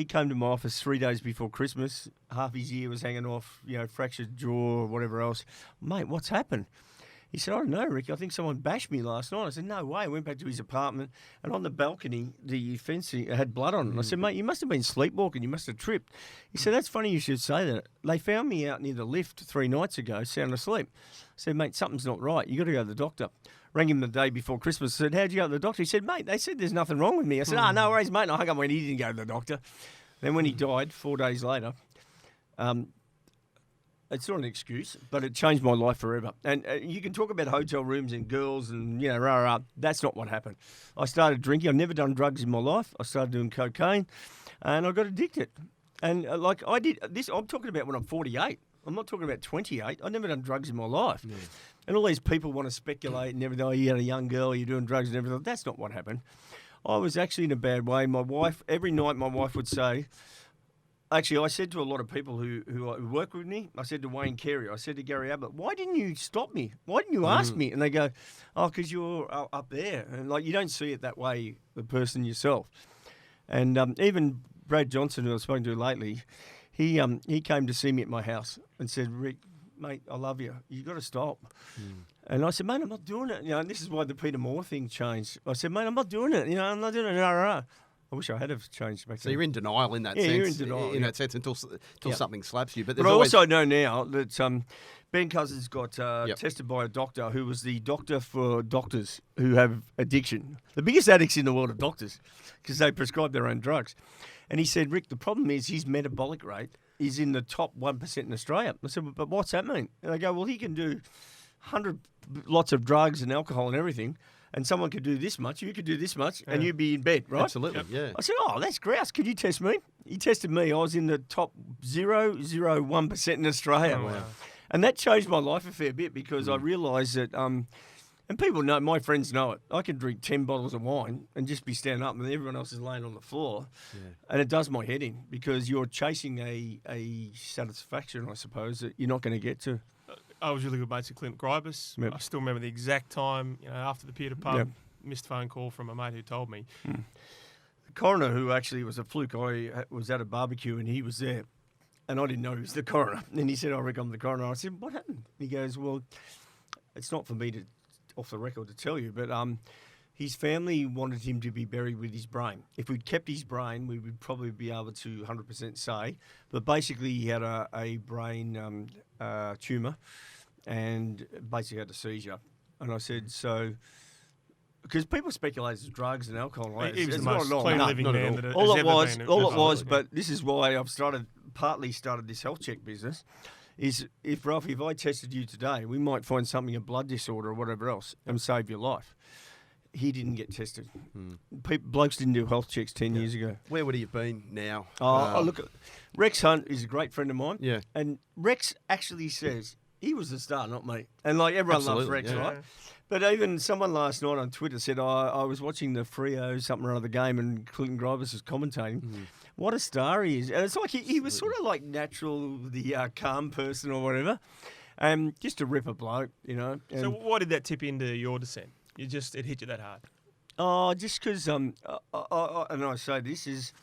came to my office 3 days before Christmas. Half his ear was hanging off, fractured jaw or whatever else. "Mate, what's happened?" He said, "I don't know, Rick. I think someone bashed me last night." I said, "No way." I went back to his apartment, and on the balcony, the fencing had blood on it. I said, "Mate, you must have been sleepwalking. You must have tripped." He said, "That's funny you should say that. They found me out near the lift 3 nights ago, sound asleep." I said, "Mate, something's not right. You got to go to the doctor." Rang him the day before Christmas. I said, "How'd you go to the doctor?" He said, "Mate, they said there's nothing wrong with me." I said, "No worries, mate." And I hung up when he didn't go to the doctor. Then when he died 4 days later, it's not an excuse, but it changed my life forever. And you can talk about hotel rooms and girls and, that's not what happened. I started drinking. I've never done drugs in my life. I started doing cocaine, and I got addicted. And I did this, I'm talking about when I'm 48. I'm not talking about 28. I've never done drugs in my life. Yeah. And all these people want to speculate and everything. "Oh, you had a young girl, you're doing drugs and everything." That's not what happened. I was actually in a bad way. My wife, every night my wife would say, actually, I said to a lot of people who work with me, I said to Wayne Carey, I said to Gary Ablett, "Why didn't you stop me? Why didn't you ask me?" And they go, "Oh, because you're up there." And you don't see it that way, the person yourself. And even Brad Johnson, who I've spoken to lately, he came to see me at my house and said, "Rick, mate, I love you. You got to stop. And I said, mate, I'm not doing it. And this is why the Peter Moore thing changed. I said, mate, I'm not doing it. I'm not doing it. I wish I had have changed back then. So you're in denial in that sense. You're in denial. In that sense until something slaps you. But I also know now that Ben Cousins got tested by a doctor who was the doctor for doctors who have addiction. The biggest addicts in the world are doctors because they prescribe their own drugs. And he said, Rick, the problem is his metabolic rate is in the top 1% in Australia. I said, but what's that mean? And they go, well, he can do 100 lots of drugs and alcohol and everything, and someone could do this much, you could do this much, and you'd be in bed, right? Absolutely, yeah. I said, oh, that's grouse. Could you test me? He tested me. I was in the top 0.01% in Australia. Oh, wow. And that changed my life a fair bit because I realised that, and people know, my friends know it, I can drink 10 bottles of wine and just be standing up and everyone else is laying on the floor. Yeah. And it does my head in because you're chasing a satisfaction, I suppose, that you're not going to get to. I was really good mates with Clint Gribus. Yep. I still remember the exact time, after the Peter pub, missed phone call from a mate who told me. The coroner, who actually was a fluke, I was at a barbecue and he was there. And I didn't know he was the coroner. And he said, oh, Rick, I'm the coroner. I said, what happened? He goes, well, it's not for me to, off the record, to tell you, but his family wanted him to be buried with his brain. If we'd kept his brain, we would probably be able to 100% say. But basically, he had a brain tumour and basically had a seizure. And I said, so... Because people speculate it's drugs and alcohol. He was the most clean living man that has ever been. All it was, but this is why I've partly started this health check business, is if Ralphie, if I tested you today, we might find something, a blood disorder or whatever else, and save your life. He didn't get tested. Blokes didn't do health checks 10 years ago. Where would he have been now? Look, Rex Hunt is a great friend of mine. Yeah. And Rex actually says, he was the star, not me. And like everyone loves Rex, right? But even someone last night on Twitter said, I was watching the Freo something or other game and Clinton Gribus was commentating. What a star he is. And it's like he was sort of like natural, the calm person or whatever. Just a ripper bloke, So why did that tip into your descent? It hit you that hard? Oh, just because, and I say this is,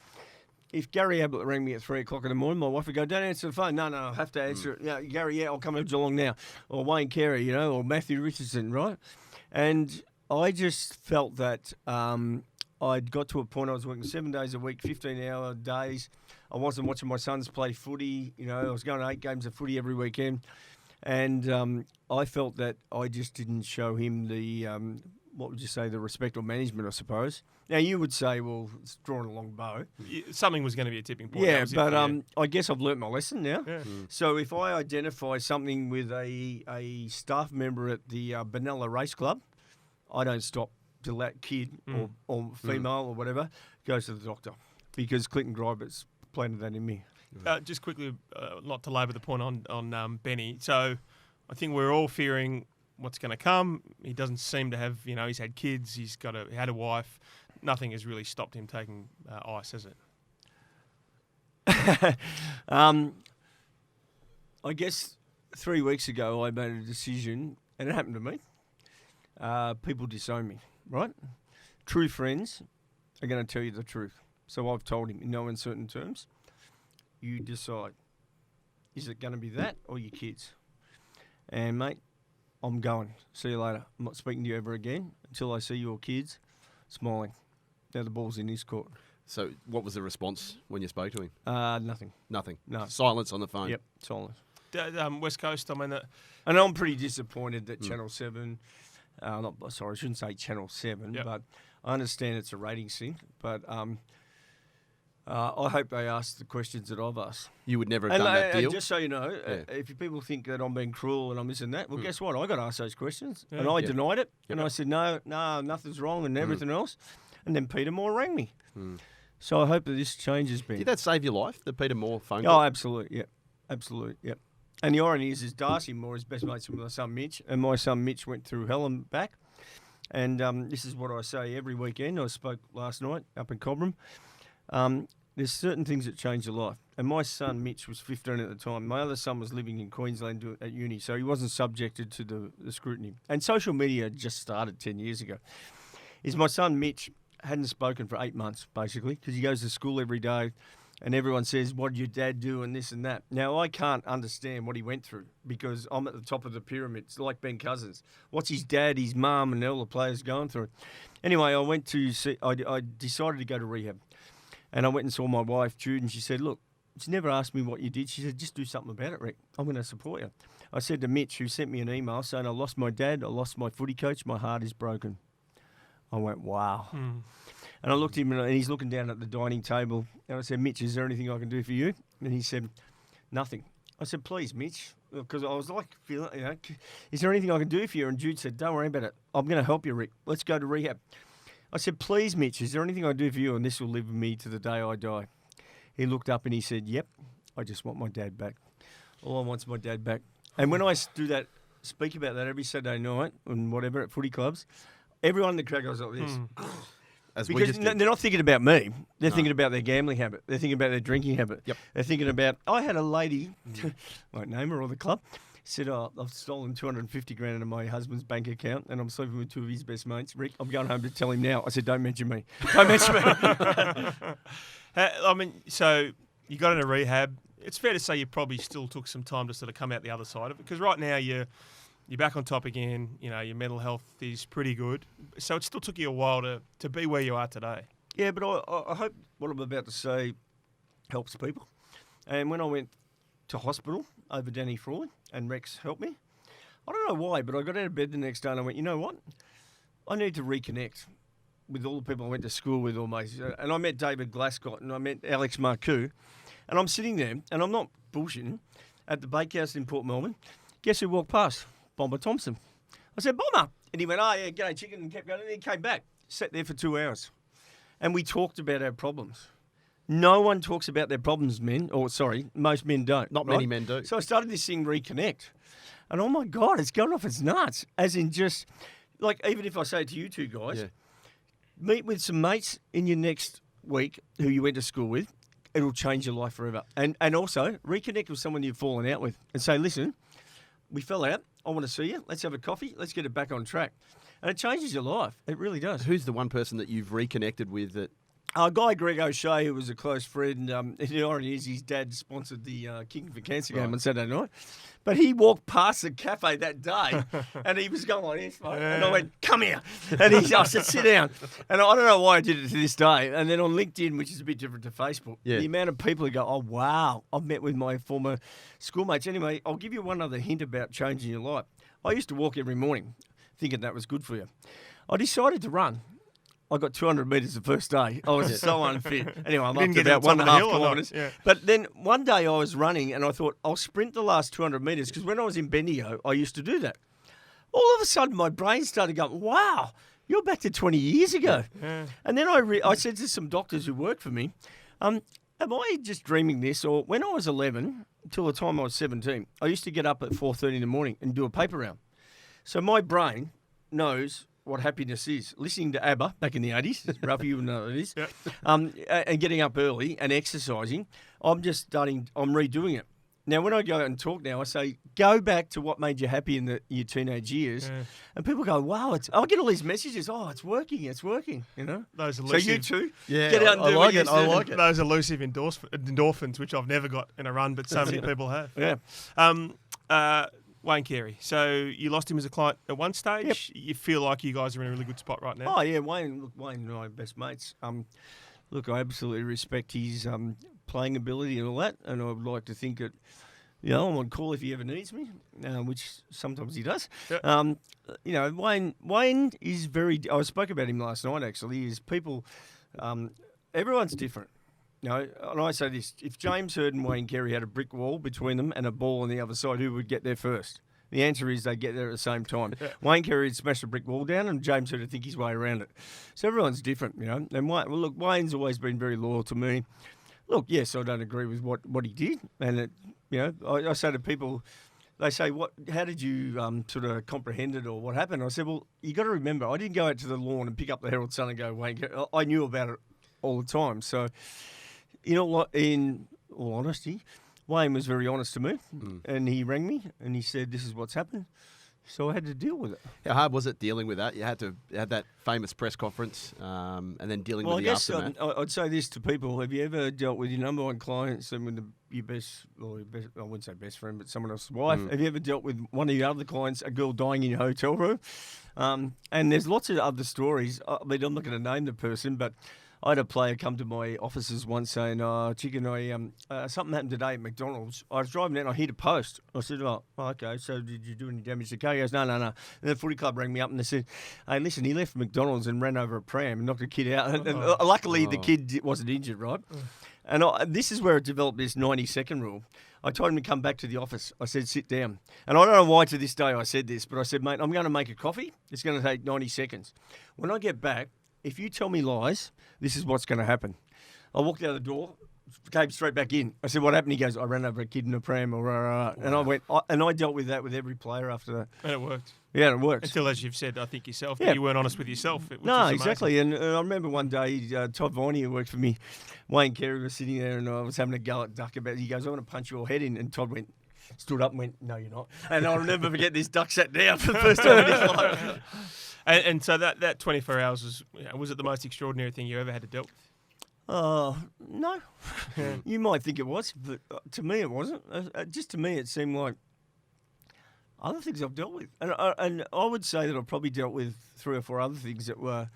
if Gary Ablett rang me at 3 o'clock in the morning, my wife would go, don't answer the phone. No, I have to answer it. Yeah, Gary, I'll come over to Geelong now. Or Wayne Carey, or Matthew Richardson, right? And I just felt that I'd got to a point I was working 7 days a week, 15-hour days. I wasn't watching my sons play footy. I was going to 8 games of footy every weekend. And I felt that I just didn't show him the, what would you say, the respect or management, I suppose. Now, you would say, well, it's drawing a long bow. Something was going to be a tipping point. Yeah, but I guess I've learnt my lesson now. Yeah. So if I identify something with a staff member at the Benalla Race Club, I don't stop till that kid or female or whatever goes to the doctor because Clinton Gribus planted that in me. Just quickly, not to labour the point on Benny. So I think we're all fearing what's going to come. He doesn't seem to have, he's had kids, he had a wife. Nothing has really stopped him taking ice, has it? I guess 3 weeks ago I made a decision, and it happened to me. People disown me, right? True friends are going to tell you the truth. So I've told him in no uncertain terms, you decide. Is it going to be that or your kids? And, mate, I'm going. See you later. I'm not speaking to you ever again until I see your kids smiling. Now the ball's in his court. So what was the response when you spoke to him? Nothing. Nothing? No. Silence on the phone? Yep, silence. West Coast, and I'm pretty disappointed that Channel 7, I shouldn't say Channel 7, but I understand it's a ratings thing, but I hope they ask the questions that I've asked. You would never have done that deal? Just so you know, if people think that I'm being cruel and I'm this and that, well, guess what? I got asked those questions, and I denied it, and I said, no, nothing's wrong and everything else, and then Peter Moore rang me. So I hope that this changes, Ben. Did that save your life, the Peter Moore phone call? Oh, absolutely, yeah. Absolutely, yep. And the irony is Darcy Moore is best mates with my son Mitch, and my son Mitch went through hell and back. And this is what I say every weekend. I spoke last night up in Cobram. There's certain things that change your life. And my son Mitch was 15 at the time. My other son was living in Queensland at uni, so he wasn't subjected to the scrutiny. And social media just started 10 years ago. My son Mitch hadn't spoken for 8 months, basically, because he goes to school every day. And everyone says, what did your dad do and this and that? Now, I can't understand what he went through because I'm at the top of the pyramid. It's like Ben Cousins. What's his dad, his mum, and all the players going through? Anyway, I decided to go to rehab. And I went and saw my wife, Jude, and she said, look, she never asked me what you did. She said, just do something about it, Rick. I'm going to support you. I said to Mitch, who sent me an email saying, I lost my dad, I lost my footy coach, my heart is broken. I went, wow. And I looked at him, and he's looking down at the dining table. And I said, Mitch, is there anything I can do for you? And he said, nothing. I said, please, Mitch, because I was like, is there anything I can do for you? And Jude said, don't worry about it. I'm going to help you, Rick. Let's go to rehab. I said, please, Mitch, is there anything I can do for you? And this will live with me to the day I die. He looked up and he said, yep, I just want my dad back. All I want is my dad back. And when I do that, speak about that every Saturday night and whatever at footy clubs, everyone in the crowd goes like this. Because they're not thinking about me. They're thinking about their gambling habit. They're thinking about their drinking habit. Yep. They're thinking about, I had a lady, won't name her or the club, said, I've stolen 250 grand out of my husband's bank account and I'm sleeping with two of his best mates. Rick, I'm going home to tell him now. I said, don't mention me. Don't mention me. I mean, so you got into rehab. It's fair to say you probably still took some time to sort of come out the other side of it because right now you're back on top again. You know, your mental health is pretty good. So it still took you a while to be where you are today. Yeah, but I hope what I'm about to say helps people. And when I went to hospital over Danny Frawley and Rex helped me, I don't know why, but I got out of bed the next day and I went, you know what? I need to reconnect with all the people I went to school with almost. And I met David Glascott and I met Alex Marcoux. And I'm sitting there, and I'm not bullshitting, at the bakehouse in Port Melbourne. Guess who walked past? Bomber Thompson. I said, Bomber. And he went, oh, yeah, g'day, chicken, and kept going. And he came back, sat there for 2 hours. And we talked about our problems. No one talks about their problems, most men don't. Not many men do. So I started this thing, Reconnect. And oh, my God, it's going off its nuts. As in just, like, even if I say it to you two guys, meet with some mates in your next week who you went to school with. It'll change your life forever. And also, reconnect with someone you've fallen out with and say, listen, we fell out. I want to see you. Let's have a coffee. Let's get it back on track. And it changes your life. It really does. Who's the one person that you've reconnected with that... A guy, Greg O'Shea, who was a close friend. The irony is his dad sponsored the Kicking for Cancer game on Saturday night. But he walked past the cafe that day and he was going like this, mate. And I went, come here. And I said, sit down. And I don't know why I did it to this day. And then on LinkedIn, which is a bit different to Facebook, the amount of people who go, oh, wow, I've met with my former schoolmates. Anyway, I'll give you one other hint about changing your life. I used to walk every morning thinking that was good for you. I decided to run. I got 200 metres the first day. I was so unfit. Anyway, I'm up to about 1.5 kilometres. Yeah. But then one day I was running and I thought, I'll sprint the last 200 metres because when I was in Bendigo, I used to do that. All of a sudden, my brain started going, wow, you're back to 20 years ago. Yeah. And then I said to some doctors who worked for me, am I just dreaming this? Or when I was 11, until the time I was 17, I used to get up at 4:30 in the morning and do a paper round. So my brain knows what happiness is. Listening to ABBA back in the 80s, Ralphie, you know what it is, and getting up early and exercising, I'm redoing it. Now, when I go out and talk now, I say, go back to what made you happy in your teenage years. Yeah. And people go, wow, I get all these messages, it's working, you know? Those elusive, so you too, get out and do it. I like it. Those elusive endorphins, which I've never got in a run, but so many people have. Yeah. Wayne Carey. So you lost him as a client at one stage. Yep. You feel like you guys are in a really good spot right now. Oh yeah, Wayne and I are best mates. Look, I absolutely respect his playing ability and all that, and I would like to think that, I'm on call if he ever needs me, which sometimes he does. Yep. Wayne is very. I spoke about him last night. Actually, is people. Everyone's different. And I say this, if James Hird and Wayne Carey had a brick wall between them and a ball on the other side, who would get there first? The answer is they get there at the same time. Yeah. Wayne Carey would smash the brick wall down and James Hird would think his way around it. So everyone's different, And Wayne's always been very loyal to me. Look, yes, I don't agree with what he did. And, I say to people, they say, how did you sort of comprehend it or what happened? I said, well, you got to remember, I didn't go out to the lawn and pick up the Herald Sun and go, Wayne Carey. I knew about it all the time. So... in all honesty, Wayne was very honest to me, and he rang me and he said, "This is what's happened. So I had to deal with it. How hard was it dealing with that? You had that famous press conference and then dealing with the aftermath. I'd say this to people. Have you ever dealt with your number one clients and with your best, I wouldn't say best friend, but someone else's wife? Have you ever dealt with one of your other clients, a girl dying in your hotel room? And there's lots of other stories. I mean, I'm not going to name the person, but I had a player come to my offices once saying, Chicken, something happened today at McDonald's. I was driving out and I hit a post. I said, okay, so did you do any damage to the car? He goes, no. And the footy club rang me up and they said, hey, listen, he left McDonald's and ran over a pram and knocked a kid out. And luckily, the kid wasn't injured, right? And this is where it developed this 90-second rule. I told him to come back to the office. I said, sit down. And I don't know why to this day I said this, but I said, mate, I'm going to make a coffee. It's going to take 90 seconds. When I get back, if you tell me lies, this is what's going to happen. I walked out the door, came straight back in. I said, what happened? He goes, I ran over a kid in a pram. And I went, and I dealt with that with every player after that. And it worked. Yeah, it worked. Until, as you've said, I think yourself, that you weren't honest with yourself. No, exactly. And I remember one day, Todd Viney, who worked for me, Wayne Carey was sitting there and I was having a go at Duck about it. He goes, I want to punch your head in. And Todd stood up and went, no, you're not. And I'll never forget this. Duck sat down for the first time in his life. And so that 24 hours was it the most extraordinary thing you ever had to deal with? No. You might think it was, but to me it wasn't. Just to me it seemed like other things I've dealt with. And I would say that I've probably dealt with 3 or 4 other things that were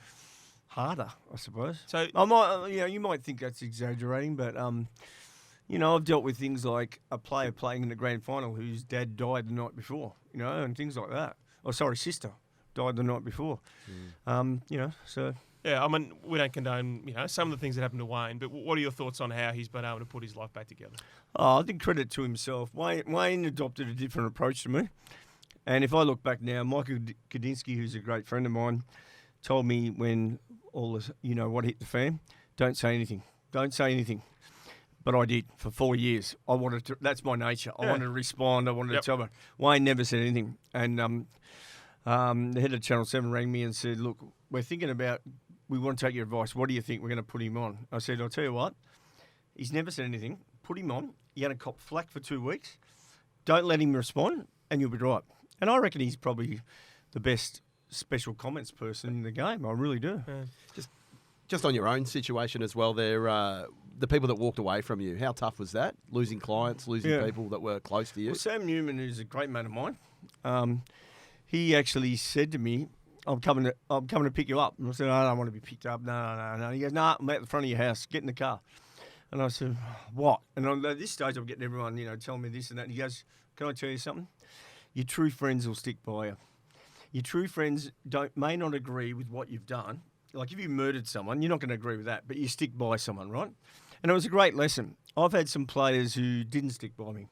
harder, I suppose. So I might, you might think that's exaggerating, but I've dealt with things like a player playing in the grand final whose dad died the night before, and things like that. Sister died the night before. So... Yeah, I mean, we don't condone, some of the things that happened to Wayne, but what are your thoughts on how he's been able to put his life back together? I think credit to himself. Wayne adopted a different approach to me. And if I look back now, Michael Kadinsky, who's a great friend of mine, told me when all this, what hit the fan, don't say anything. Don't say anything. But I did for 4 years. I wanted to, that's my nature. I wanted to respond. I wanted to tell her. Wayne never said anything. And the head of Channel 7 rang me and said, look, we're thinking about, we want to take your advice. What do you think we're going to put him on? I said, I'll tell you what, he's never said anything. Put him on. You're going to cop flack for 2 weeks. Don't let him respond, and you'll be right. And I reckon he's probably the best special comments person in the game. I really do. Yeah. Just on your own situation as well there, the people that walked away from you, how tough was that? Losing clients, losing people that were close to you? Well, Sam Newman, who's a great mate of mine, he actually said to me, I'm coming to pick you up. And I said, I don't want to be picked up. No. He goes, no, I'm at the front of your house. Get in the car. And I said, what? And at this stage, I'm getting everyone, telling me this and that. And he goes, can I tell you something? Your true friends will stick by you. Your true friends may not agree with what you've done. Like if you murdered someone, you're not going to agree with that, but you stick by someone, right? And it was a great lesson. I've had some players who didn't stick by me.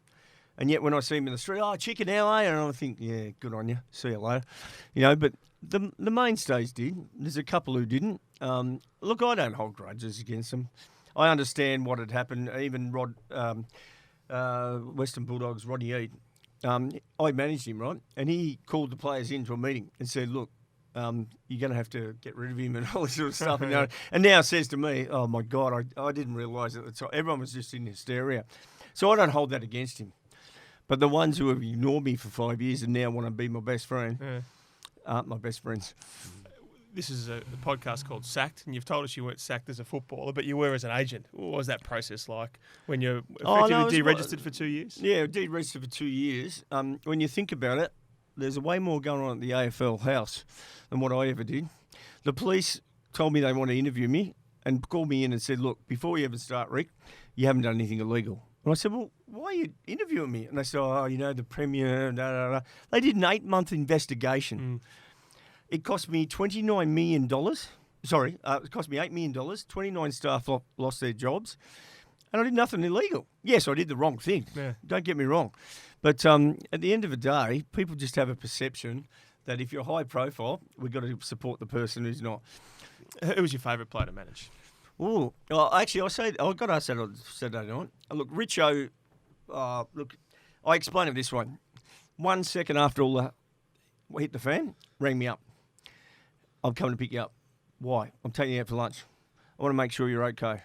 And yet when I see them in the street, Chicken, how are you? And I think, yeah, good on you. See you later. But the mainstays did. There's a couple who didn't. Look, I don't hold grudges against them. I understand what had happened. Even Western Bulldogs, Rodney Eade, I managed him, right? And he called the players into a meeting and said, look, you're going to have to get rid of him and all this sort of stuff. And now says to me, oh, my God, I didn't realise at the time. Everyone was just in hysteria. So I don't hold that against him. But the ones who have ignored me for 5 years and now want to be my best friend aren't my best friends. This is a podcast called Sacked, and you've told us you weren't sacked as a footballer, but you were as an agent. What was that process like when you're effectively deregistered for 2 years? Yeah, deregistered for 2 years. When you think about it, there's way more going on at the AFL house than what I ever did. The police told me they want to interview me and called me in and said, look, before you ever start, Rick, you haven't done anything illegal. And I said, well, why are you interviewing me? And they said, the Premier, They did an 8-month investigation. It cost me $29 million. It cost me $8 million. 29 staff lost their jobs. And I did nothing illegal. Yes, I did the wrong thing. Yeah. Don't get me wrong. But at the end of the day, people just have a perception that if you're high profile, we've got to support the person who's not. Who was your favourite player to manage? Oh, actually, I got asked that on Saturday night. Look, Richo, I explained it this way. 1 second after all that hit the fan, rang me up. I'm coming to pick you up. Why? I'm taking you out for lunch. I want to make sure you're okay.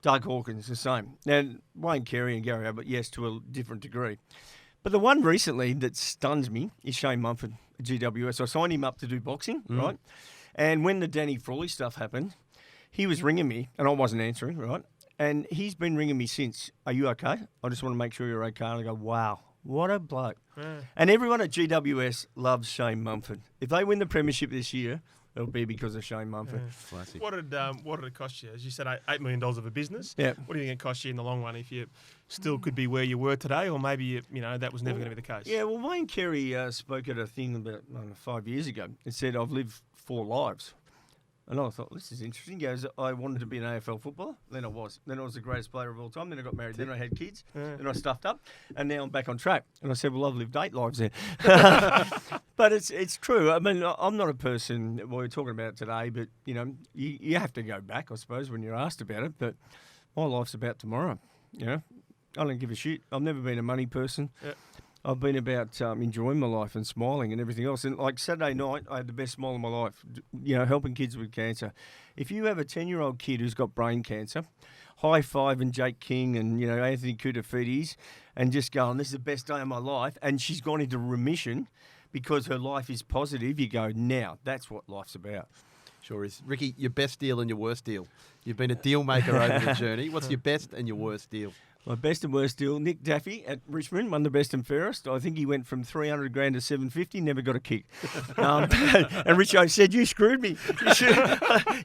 Doug Hawkins, the same. Now, Wayne Carey and Gary Ablett, yes, to a different degree. But the one recently that stuns me is Shane Mumford at GWS. I signed him up to do boxing, right? And when the Danny Frawley stuff happened, he was ringing me, and I wasn't answering, right? And he's been ringing me since. Are you okay? I just want to make sure you're okay. And I go, wow, what a bloke. Yeah. And everyone at GWS loves Shane Mumford. If they win the premiership this year, it'll be because of Shane Mumford. Yeah. Classic. What did it cost you? As you said, $8 million of a business. Yeah. What do you think it cost you in the long run if you still could be where you were today, or maybe that was never going to be the case? Yeah, well, Wayne Carey spoke at a thing about 5 years ago and said, I've lived 4 lives. And I thought, this is interesting. He goes, I wanted to be an AFL footballer. Then I was. Then I was the greatest player of all time. Then I got married. Then I had kids. Then I stuffed up. And now I'm back on track. And I said, well, I've lived 8 lives there. But it's true. I mean, I'm not a person, we're talking about it today, but, you have to go back, I suppose, when you're asked about it. But my life's about tomorrow. I don't give a shit. I've never been a money person. Yeah. I've been about enjoying my life and smiling and everything else. And like Saturday night, I had the best smile of my life, helping kids with cancer. If you have a 10-year-old kid who's got brain cancer, high-fiving Jake King and, Anthony Koutafidis and just going, this is the best day of my life, and she's gone into remission because her life is positive, you go, now, that's what life's about. Sure is. Ricky, your best deal and your worst deal. You've been a deal maker over the journey. What's your best and your worst deal? My best and worst deal, Nick Daffy at Richmond won the best and fairest. I think he went from 300 grand to 750, never got a kick. And Richo said, you screwed me.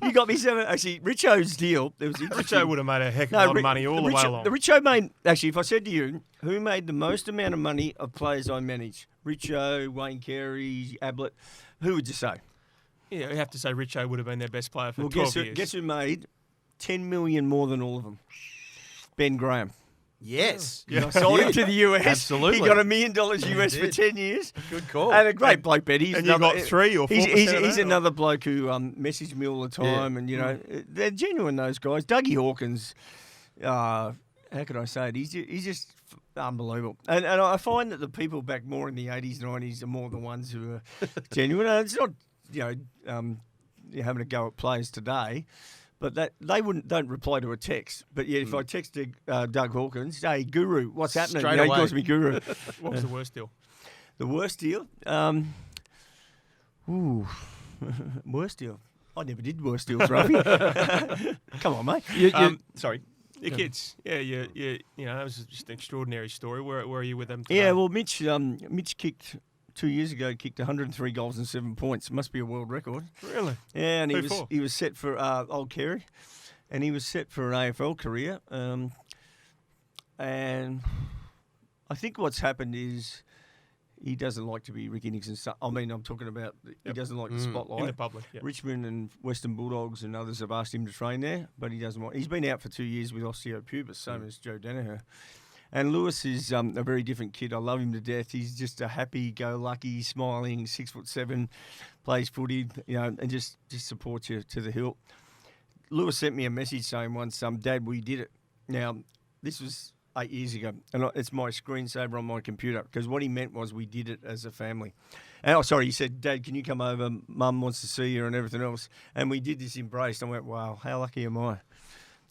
You got me 7. Actually, Richo's deal, it was interesting. Richo would have made a heck of a lot of money all the way along. The Richo made, actually, if I said to you, who made the most amount of money of players I managed? Richo, Wayne Carey, Ablett, who would you say? Yeah, we have to say Richo would have been their best player for 12 years. Guess who made 10 million more than all of them? Ben Graham. Yes. Yeah. Sold him to the US. Absolutely. He got $1 million US for 10 years. Good call. And a great bloke, Betty. And you got 3 or 4%. He's another bloke who messaged me all the time. Yeah. And, they're genuine, those guys. Dougie Hawkins, how could I say it? He's just unbelievable. And I find that the people back more in the 80s, 90s are more the ones who are genuine. And it's not, you're having a go at players today. But that they don't reply to a text. But yet, if I texted Doug Hawkins, hey, Guru, what's happening? Straight away. He calls me Guru. What was the worst deal? The worst deal? Worst deal. I never did worst deals, Ruffy. Come on, mate. Sorry. Your kids. Yeah, it was just an extraordinary story. Where are you with them today? Yeah, well, Mitch kicked... 2 years ago, kicked 103 goals and 7 points. Must be a world record. Really? Yeah, and he was set for old Carey, and he was set for an AFL career. And I think what's happened is he doesn't like to be Ricky Nixon. I'm talking about he doesn't like the spotlight in the public. Yep. Richmond and Western Bulldogs and others have asked him to train there, but he doesn't want. He's been out for 2 years with osteopubis, same as Joe Danaher. And Lewis is a very different kid. I love him to death. He's just a happy-go-lucky, smiling, 6'7", plays footy, and just supports you to the hilt. Lewis sent me a message saying once, Dad, we did it. Now, this was 8 years ago, and it's my screensaver on my computer, because what he meant was we did it as a family. And, he said, Dad, can you come over? Mum wants to see you and everything else. And we did this embrace. I went, wow, how lucky am I?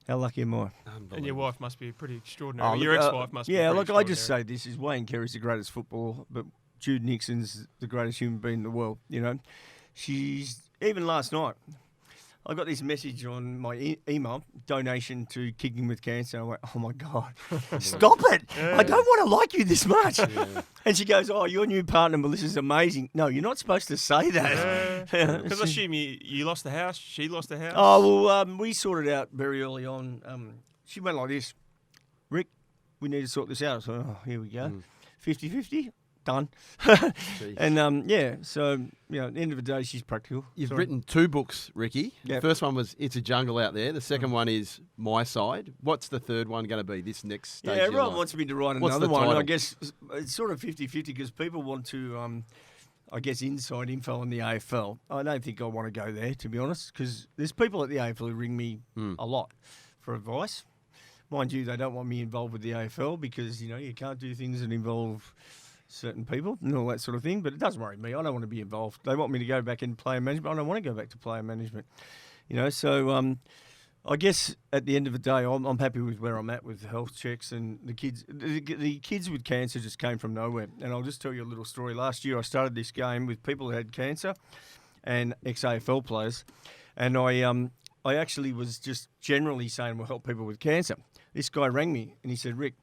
How lucky am I? And your wife must be pretty extraordinary. Your ex-wife must be pretty extraordinary. I just say this is Wayne Carey's the greatest footballer, but Jude Nixon's the greatest human being in the world. She's, even last night, I got this message on my email, donation to Kicking with Cancer. I went, oh, my God, stop it. Yeah. I don't want to like you this much. Yeah. And she goes, oh, your new partner, Melissa's amazing. No, you're not supposed to say that. Because I assume you lost the house, she lost the house. Oh, well, we sorted out very early on. She went like this, Rick, we need to sort this out. So, here we go. 50-50. Done. And so at the end of the day, she's practical. You've written 2 books, Ricky. Yep. The first one was It's a Jungle Out There. The second one is My Side. What's the third one going to be, this next stage? Yeah, everyone wants me to write another one. I guess it's sort of 50-50 because people want to, inside info on the AFL. I don't think I want to go there, to be honest, because there's people at the AFL who ring me a lot for advice. Mind you, they don't want me involved with the AFL because, you can't do things that involve certain people and all that sort of thing, but it doesn't worry me. I don't want to be involved. They want me to go back in player management. I don't want to go back to player management. I guess at the end of the day, I'm happy with where I'm at with health checks and the kids. The kids with cancer just came from nowhere. And I'll just tell you a little story. Last year, I started this game with people who had cancer and ex-AFL players. And I actually was just generally saying we'll help people with cancer. This guy rang me and he said, Rick,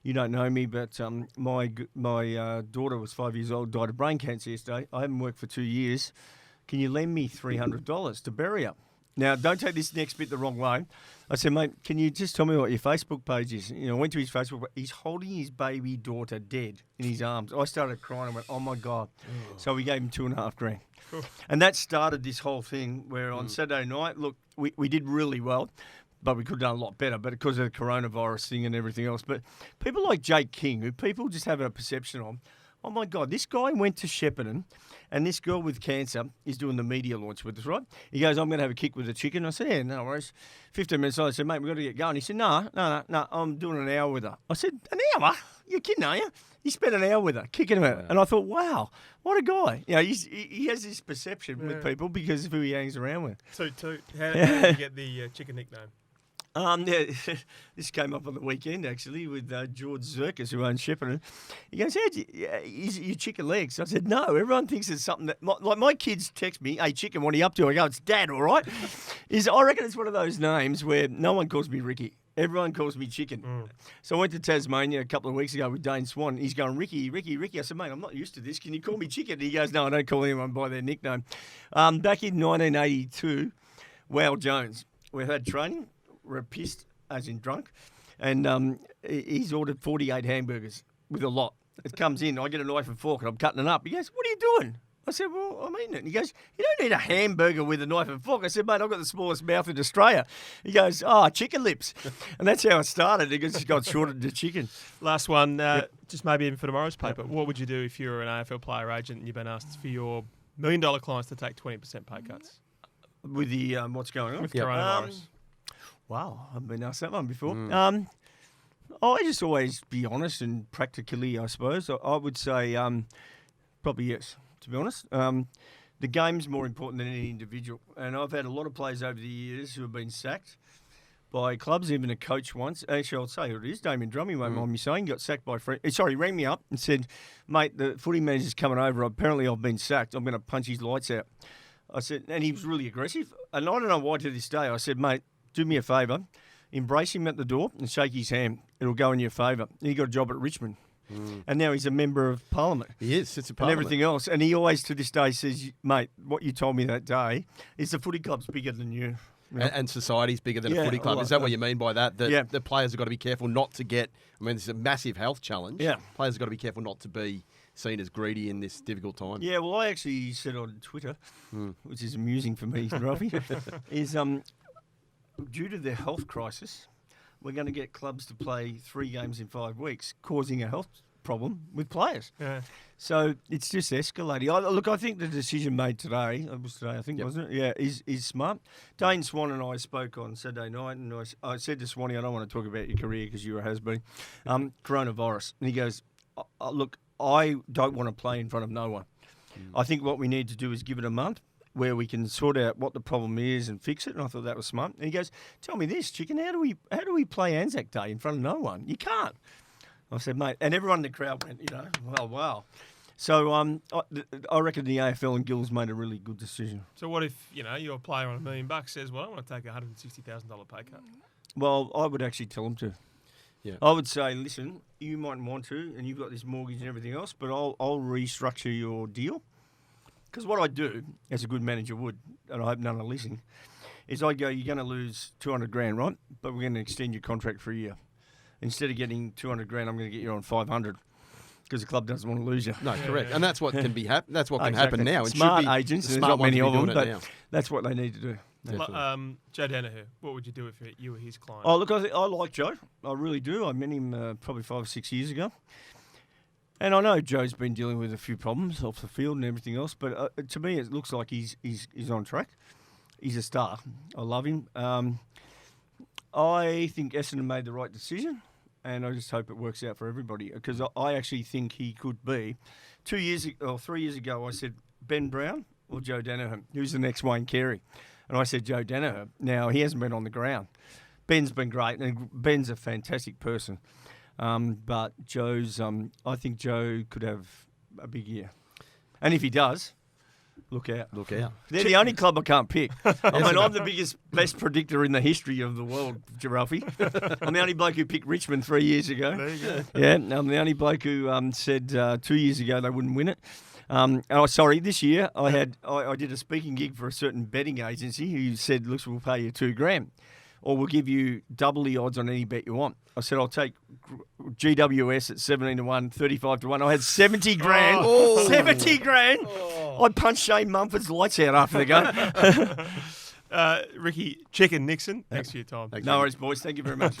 you don't know me, but my daughter was 5 years old, died of brain cancer yesterday. I haven't worked for 2 years. Can you lend me $300 to bury her? Now, don't take this next bit the wrong way. I said, mate, can you just tell me what your Facebook page is? I went to his Facebook. He's holding his baby daughter dead in his arms. I started crying and went, oh, my God. Oh. So we gave him $2.5 grand. And that started this whole thing where on Saturday night, look, we did really well, but we could have done a lot better, but because of the coronavirus thing and everything else. But people like Jake King, who people just have a perception of, oh, my God, this guy went to Shepparton and this girl with cancer is doing the media launch with us, right? He goes, I'm going to have a kick with the chicken. I said, yeah, no worries. 15 minutes later, I said, mate, we've got to get going. He said, no, I'm doing an hour with her. I said, an hour? You're kidding, are you? He spent an hour with her, kicking her. And I thought, wow, what a guy. He has this perception with people because of who he hangs around with. So how did you get the chicken nickname? This came up on the weekend actually with George Zirkus, who owns Shepparton. He goes, is it your chicken legs? I said, no, everyone thinks it's something that, like my kids text me, hey, chicken, what are you up to? I go, it's Dad, all right? I reckon it's one of those names where no one calls me Ricky. Everyone calls me Chicken. So I went to Tasmania a couple of weeks ago with Dane Swan. He's going, Ricky. I said, mate, I'm not used to this. Can you call me Chicken? He goes, no, I don't call anyone by their nickname. Back in 1982, Wow Jones, we had training. We're pissed, as in drunk, and he's ordered 48 hamburgers with a lot. It comes in, I get a knife and fork, and I'm cutting it up. He goes, what are you doing? I said, well, I'm eating it. And he goes, you don't need a hamburger with a knife and fork. I said, mate, I've got the smallest mouth in Australia. He goes, chicken lips. And that's how it started. He just got shortened to chicken. Last one, just maybe even for tomorrow's paper. What would you do if you were an AFL player agent and you've been asked for your $1 million clients to take 20% pay cuts? With the what's going on? With coronavirus. Wow, I've been asked that one before. I just always be honest and practically, I suppose. I would say probably yes, to be honest. The game's more important than any individual. And I've had a lot of players over the years who have been sacked by clubs, even a coach once. Actually, I'll say who it is. Damien Drummond, won't mind me saying, got sacked by he rang me up and said, mate, the footy manager's coming over. Apparently I've been sacked. I'm going to punch his lights out. I said, and he was really aggressive. And I don't know why to this day. I said, mate, do me a favour, embrace him at the door and shake his hand. It'll go in your favour. He got a job at Richmond. And now he's a member of Parliament. He is, sits in Parliament. And everything else. And he always, to this day, says, mate, what you told me that day is the footy club's bigger than you. And society's bigger than a footy club. Is that what you mean by that? That the players have got to be careful not to get, this is a massive health challenge. Yeah. Players have got to be careful not to be seen as greedy in this difficult time. Yeah, well, I actually said on Twitter, which is amusing for me, Ralphie, is due to the health crisis, we're going to get clubs to play 3 games in 5 weeks, causing a health problem with players. Yeah. So it's just escalating. I think the decision made today, wasn't it? Yeah, is smart. Dane Swan and I spoke on Saturday night, and I said to Swanee, I don't want to talk about your career because you're a has-been. Coronavirus. And he goes, look, I don't want to play in front of no one. I think what we need to do is give it a month where we can sort out what the problem is and fix it. And I thought that was smart. And he goes, tell me this, Chicken, how do we play Anzac Day in front of no one? You can't. I said, mate, and everyone in the crowd went, well, wow. So I reckon the AFL and Gills made a really good decision. So what if, your player on $1 million says, well, I want to take a $160,000 pay cut? Well, I would actually tell them to. Yeah. I would say, listen, you might want to, and you've got this mortgage and everything else, but I'll restructure your deal. Because what I do, as a good manager would, and I hope none are listening, is I go, you're going to lose $200,000, right? But we're going to extend your contract for a year. Instead of getting $200,000, I'm going to get you on $500 because the club doesn't want to lose you. No, correct. And that's what can be that's what can happen now. It smart agents, there's not many of them, but that's what they need to do. Joe Danaher, what would you do if you were his client? Oh, look, I like Joe. I really do. I met him probably 5 or 6 years ago. And I know Joe's been dealing with a few problems off the field and everything else, but to me it looks like he's on track. He's a star. I love him. I think Essendon made the right decision, and I just hope it works out for everybody because I actually think he could be. 3 years ago, I said Ben Brown or Joe Danaher, who's the next Wayne Carey. And I said, Joe Danaher. Now, he hasn't been on the ground. Ben's been great, and Ben's a fantastic person. But Joe's, I think Joe could have a big year. And if he does, look out. Look out. They're the only club I can't pick. I mean, I'm the best predictor in the history of the world, Giraffe. I'm the only bloke who picked Richmond 3 years ago. There you go. Yeah, I'm the only bloke who said 2 years ago they wouldn't win it. This year I did a speaking gig for a certain betting agency who said, look, we'll pay you $2,000. Or we'll give you double the odds on any bet you want. I said, I'll take GWS at 17-1, 35-1. I had 70 grand. Oh. 70 grand. Oh. I punched Shane Mumford's lights out after the game. Ricky Nixon, thanks for your time. No worries, boys. Thank you very much.